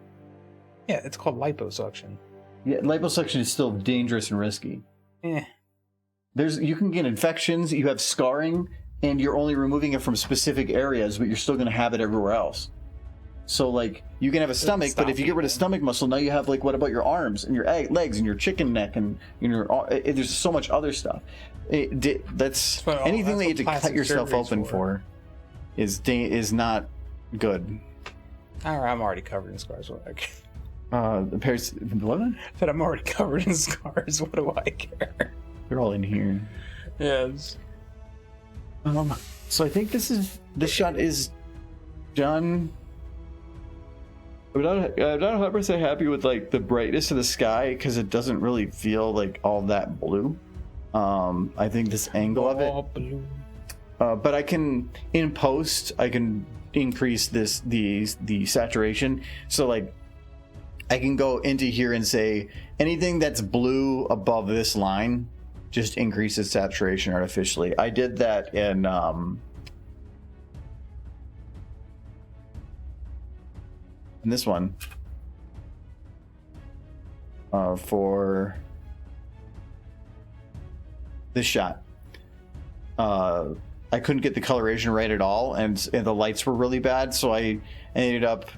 Yeah, it's called liposuction. Yeah, liposuction is still dangerous and risky. You can get infections, you have scarring, and you're only removing it from specific areas, but you're still going to have it everywhere else. So, like, you can have a stomach, but if you get rid of stomach muscle, now you have, like, what about your arms and your legs and your chicken neck and there's so much other stuff. That's anything that you have to cut yourself open for is not good. I'm already covered in scars. What I care? What? That I'm already covered in scars. What do I care? They're all in here. Yes. So I think this shot is done. I'm not 100% happy with, like, the brightness of the sky because it doesn't really feel like all that blue. I think this angle of it. Blue. But I can, in post, I can increase the saturation. So, like, I can go into here and say anything that's blue above this line just increases saturation artificially. I did that in this one for this shot. I couldn't get the coloration right at all, and the lights were really bad, so I ended up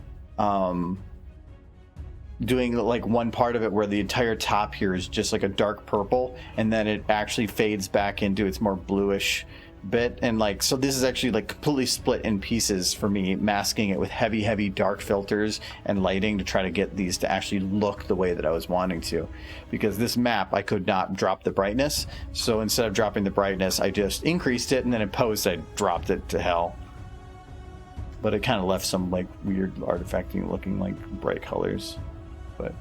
doing, like, one part of it where the entire top here is just like a dark purple, and then it actually fades back into its more bluish bit, and, like, so this is actually, like, completely split in pieces for me, masking it with heavy dark filters and lighting to try to get these to actually look the way that I was wanting to, because this map I could not drop the brightness, so instead of dropping the brightness I just increased it, and then in post I dropped it to hell, but it kind of left some, like, weird artifacting looking, like, bright colors. But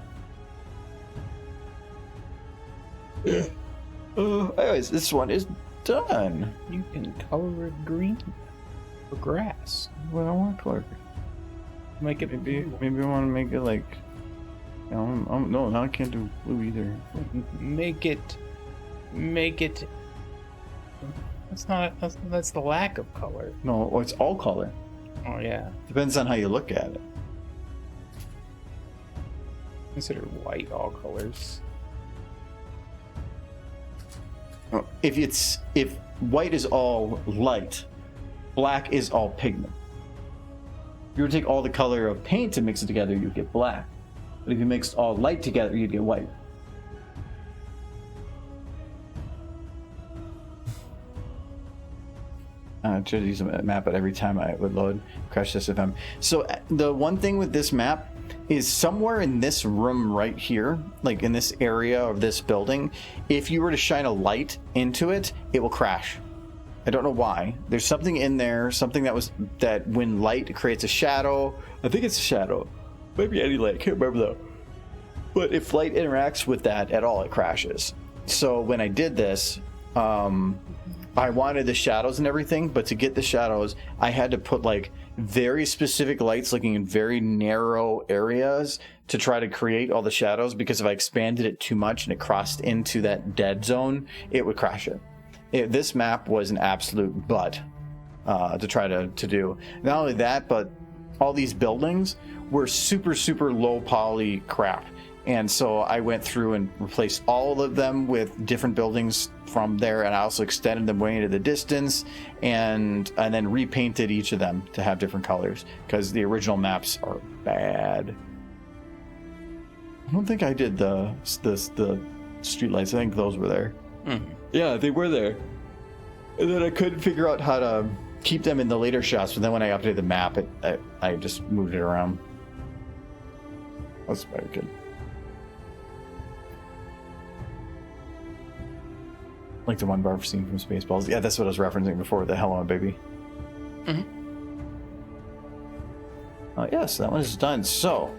anyways, this one is done. You can color it green or grass. Well, I want to color. Make it maybe I want to make it like. No, I can't do blue either. Make it. That's the lack of color. No, it's all color. Oh yeah. Depends on how you look at it. Consider white all colors. If white is all light, black is all pigment. If you were to take all the color of paint and mix it together, you'd get black. But if you mixed all light together, you'd get white. to use a map, but every time I would load crash test FM. So the one thing with this map is somewhere in this room right here, like in this area of this building, if you were to shine a light into it, it will crash. I don't know why. There's something in there, something that when light creates a shadow, I think it's a shadow. Maybe any light, I can't remember though. But if light interacts with that at all, it crashes. So when I did this, I wanted the shadows and everything, but to get the shadows, I had to put like very specific lights looking in very narrow areas to try to create all the shadows, because if I expanded it too much and it crossed into that dead zone, it would crash it. This map was an absolute butt to try to do. Not only that, but all these buildings were super, super low poly crap. And so I went through and replaced all of them with different buildings from there, and I also extended them way into the distance, and then repainted each of them to have different colors, because the original maps are bad. I don't think I did the streetlights. I think those were there. Mm-hmm. Yeah, they were there. And then I couldn't figure out how to keep them in the later shots, but then when I updated the map, I just moved it around. That's very good. Like the one bar scene from Spaceballs. Yeah, that's what I was referencing before with the Hello Baby. Mm-hmm. Yes, that one is done. So,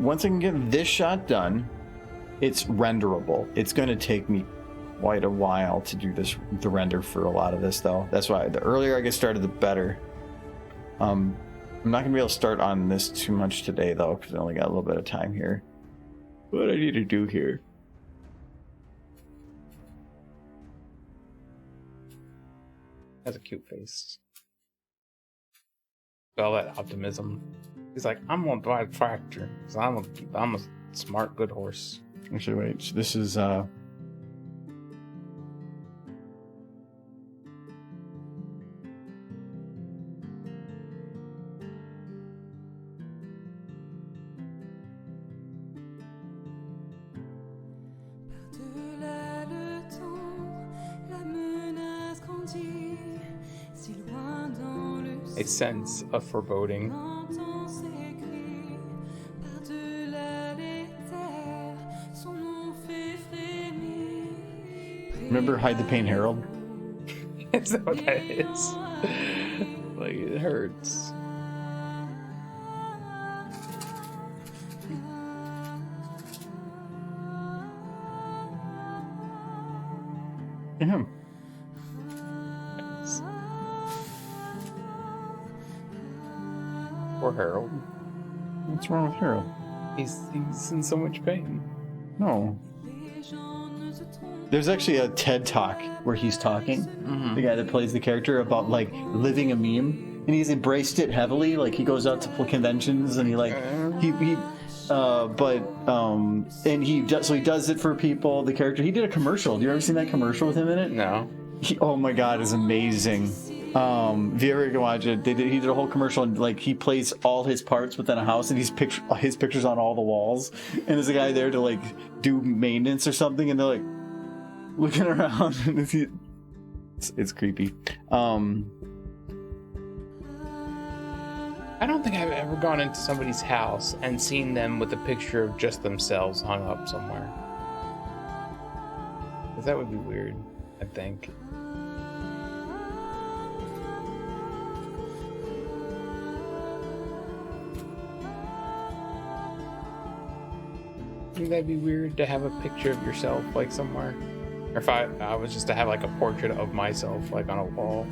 once I can get this shot done, it's renderable. It's going to take me quite a while to do the render for a lot of this, though. That's why the earlier I get started, the better. I'm not going to be able to start on this too much today, though, because I only got a little bit of time here. What I need to do here. Has a cute face. All that optimism. He's like, I'm gonna drive a tractor because I'm a smart, good horse. Actually, wait. So this is a sense of foreboding. Remember Hide the Pain Harold? Is that what that is? Like, it hurts. Yeah. Poor Harold. What's wrong with Harold? He's in so much pain. No. There's actually a TED Talk where he's talking, the guy that plays the character, about like living a meme, and he's embraced it heavily. Like he goes out to and he like and he does it for people. The character, he did a commercial. Do you ever seen that commercial with him in it? No. Oh my god, it's amazing. If you ever go watch it, he did a whole commercial, and like he plays all his parts within a house, and his pictures on all the walls, and there's a guy there to like do maintenance or something, and they're like looking around, and it's creepy. I don't think I've ever gone into somebody's house and seen them with a picture of just themselves hung up somewhere. Because that would be weird, I think. Think that'd be weird to have a picture of yourself like somewhere? Or if I was just to have like a portrait of myself like on a wall.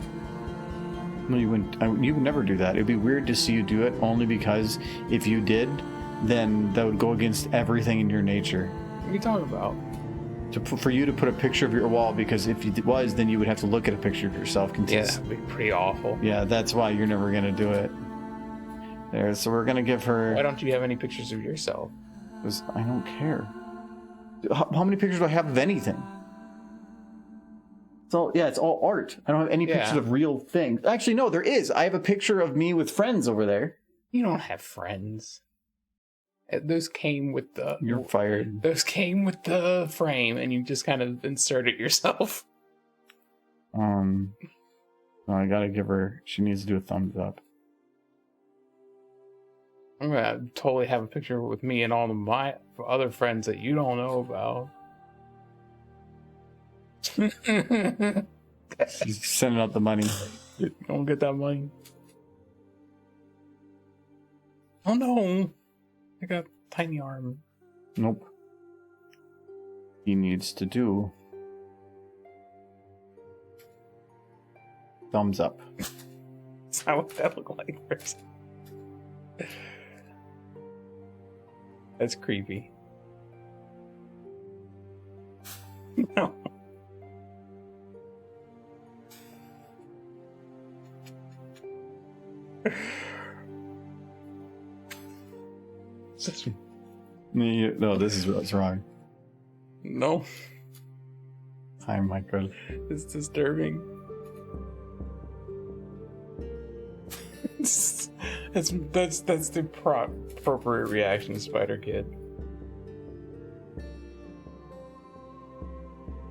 No, you wouldn't. You would never do that. It'd be weird to see you do it, only because if you did, then that would go against everything in your nature. What are you talking about? For you to put a picture of your wall, because if it was, then you would have to look at a picture of yourself. Yeah, that'd be pretty awful. Yeah, that's why you're never gonna do it. There, so we're gonna give her. Why don't you have any pictures of yourself? Because I don't care. How many pictures do I have of anything? It's all art. I don't have any pictures of real things. Actually, no, there is. I have a picture of me with friends over there. You don't have friends. Those came with the... You're fired. Those came with the frame, and you just kind of insert it yourself. No, I gotta give her. She needs to do a thumbs up. I'm gonna totally have a picture with me and all of my other friends that you don't know about. She's sending out the money. You don't get that money. Oh no! I got a tiny arm. Nope. He needs to do thumbs up. That's not what that looked like first. That's creepy. No. No, this is what's wrong. No, Hi, Michael. it's disturbing. that's the appropriate reaction, Spider Kid.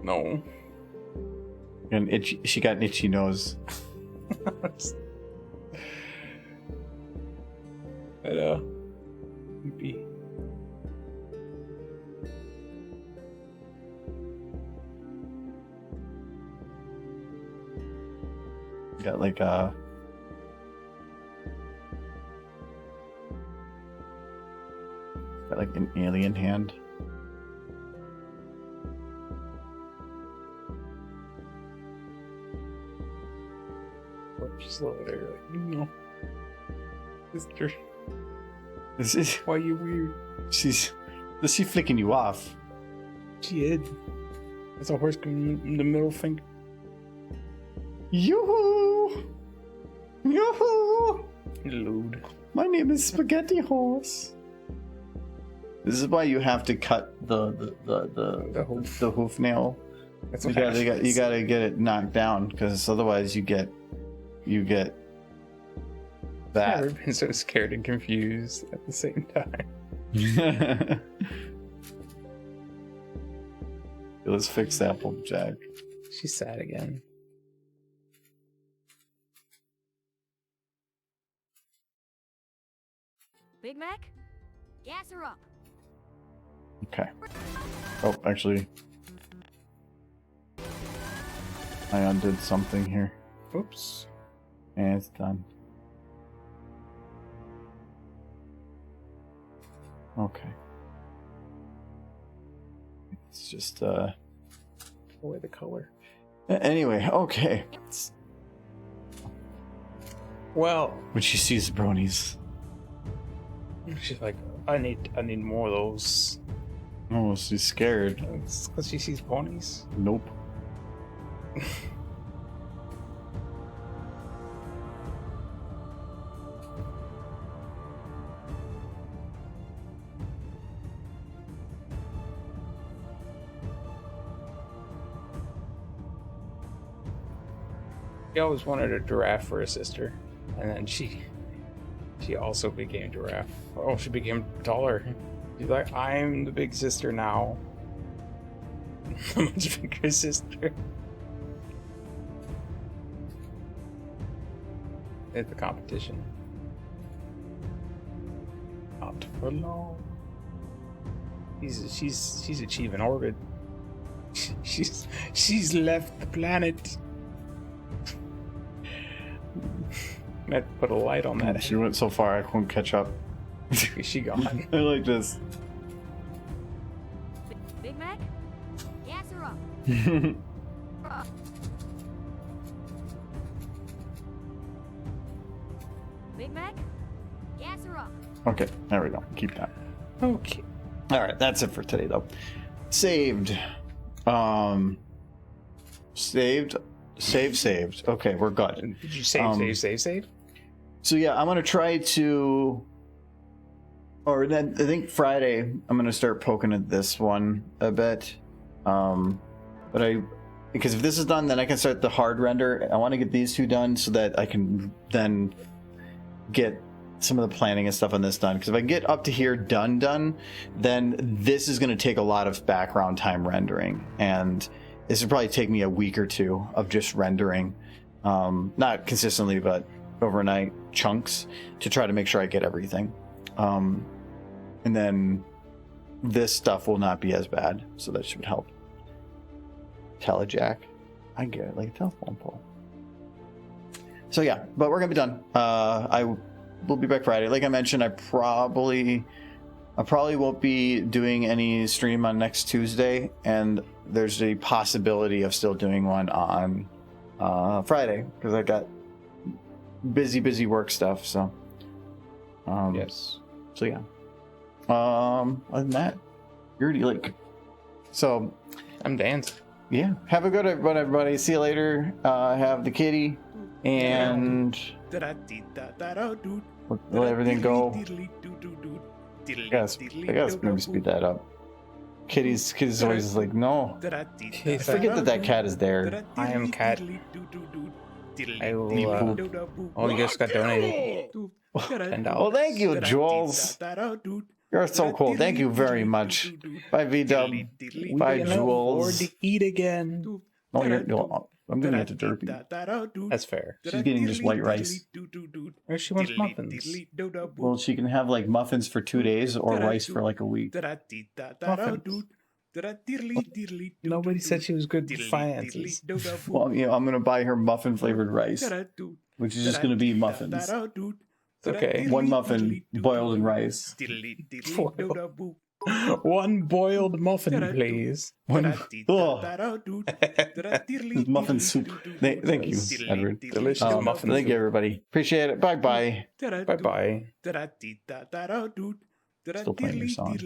No. And itchy, she got an itchy nose. But, creepy. Got like a. Got like an alien hand. Just look at her like, no. Sister, This is. why you weird? She's. Is she flicking you off? She did. That's a horse going in the middle finger. Yoo-hoo! Yoo-hoo! Lewd. My name is Spaghetti Horse. This is why you have to cut the hoof nail. That's You what gotta happens. you gotta get it knocked down because otherwise you get I've that. never been so scared and confused at the same time. Let's fix Applejack. She's sad again. Big Mac? Gas her up. Okay. Oh, actually, I undid something here, Oops. and it's done. Okay. It's just Pull away the color. Anyway, okay. Well, When she sees bronies, she's like, I need more of those. oh, she's scared. It's because she sees ponies. Nope. She always wanted a giraffe for a sister, and then she also became giraffe. Oh, she became taller. She's like, I'm the big sister now. The much bigger sister. At the competition. Not for long. She's achieving orbit. She's left the planet. Might have to put a light on that. She went so far I couldn't catch up. She gone. I like this. Big Mac? Gas her up. Big Mac? Gas her up. Okay, there we go. Keep that. Okay. All right, that's it for today, though. Saved. Saved. Okay, we're good. Did you save? So yeah, I'm gonna try to, or then I think Friday I'm gonna start poking at this one a bit. Because if this is done, then I can start the hard render. I want to get these two done so that I can then get some of the planning and stuff on this done. Because if I get up to here done, then this is going to take a lot of background time rendering, and this would probably take me a week or two of just rendering, not consistently, but overnight chunks to try to make sure I get everything. And then this stuff will not be as bad, so that should help. Telejack, I get it, like a telephone pole. So yeah, but we're gonna be done. I will be back Friday. Like I mentioned, I probably won't be doing any stream on next Tuesday, and there's a possibility of still doing one on Friday because I got busy work stuff. So Yes. So yeah. Other than that, you're already like. So I'm dancing. yeah, have a good one, everybody. See you later. Have the kitty and let everything go. I guess maybe speed that up. Kitty's always like, no. I forget that cat is there. I am cat. I will. Oh, you just got donated. $10. Well, thank you, Jules. You're so cool. Thank you very much. Bye, V-Dub. Bye, Jules. To eat again. No, I'm gonna get to Derpy. That's fair. She's getting just white rice. Or she wants muffins. Well, she can have like muffins for 2 days or rice for like a week. Muffins. Nobody said she was good with finances. Well, I'm gonna buy her muffin flavored rice, which is just gonna be muffins. Okay. One muffin boiled in rice. One boiled muffin, please. Muffin soup. Thank you, Edward. Delicious muffin Thank soup. you, everybody. Appreciate it. Bye-bye. Bye-bye. Still playing your song.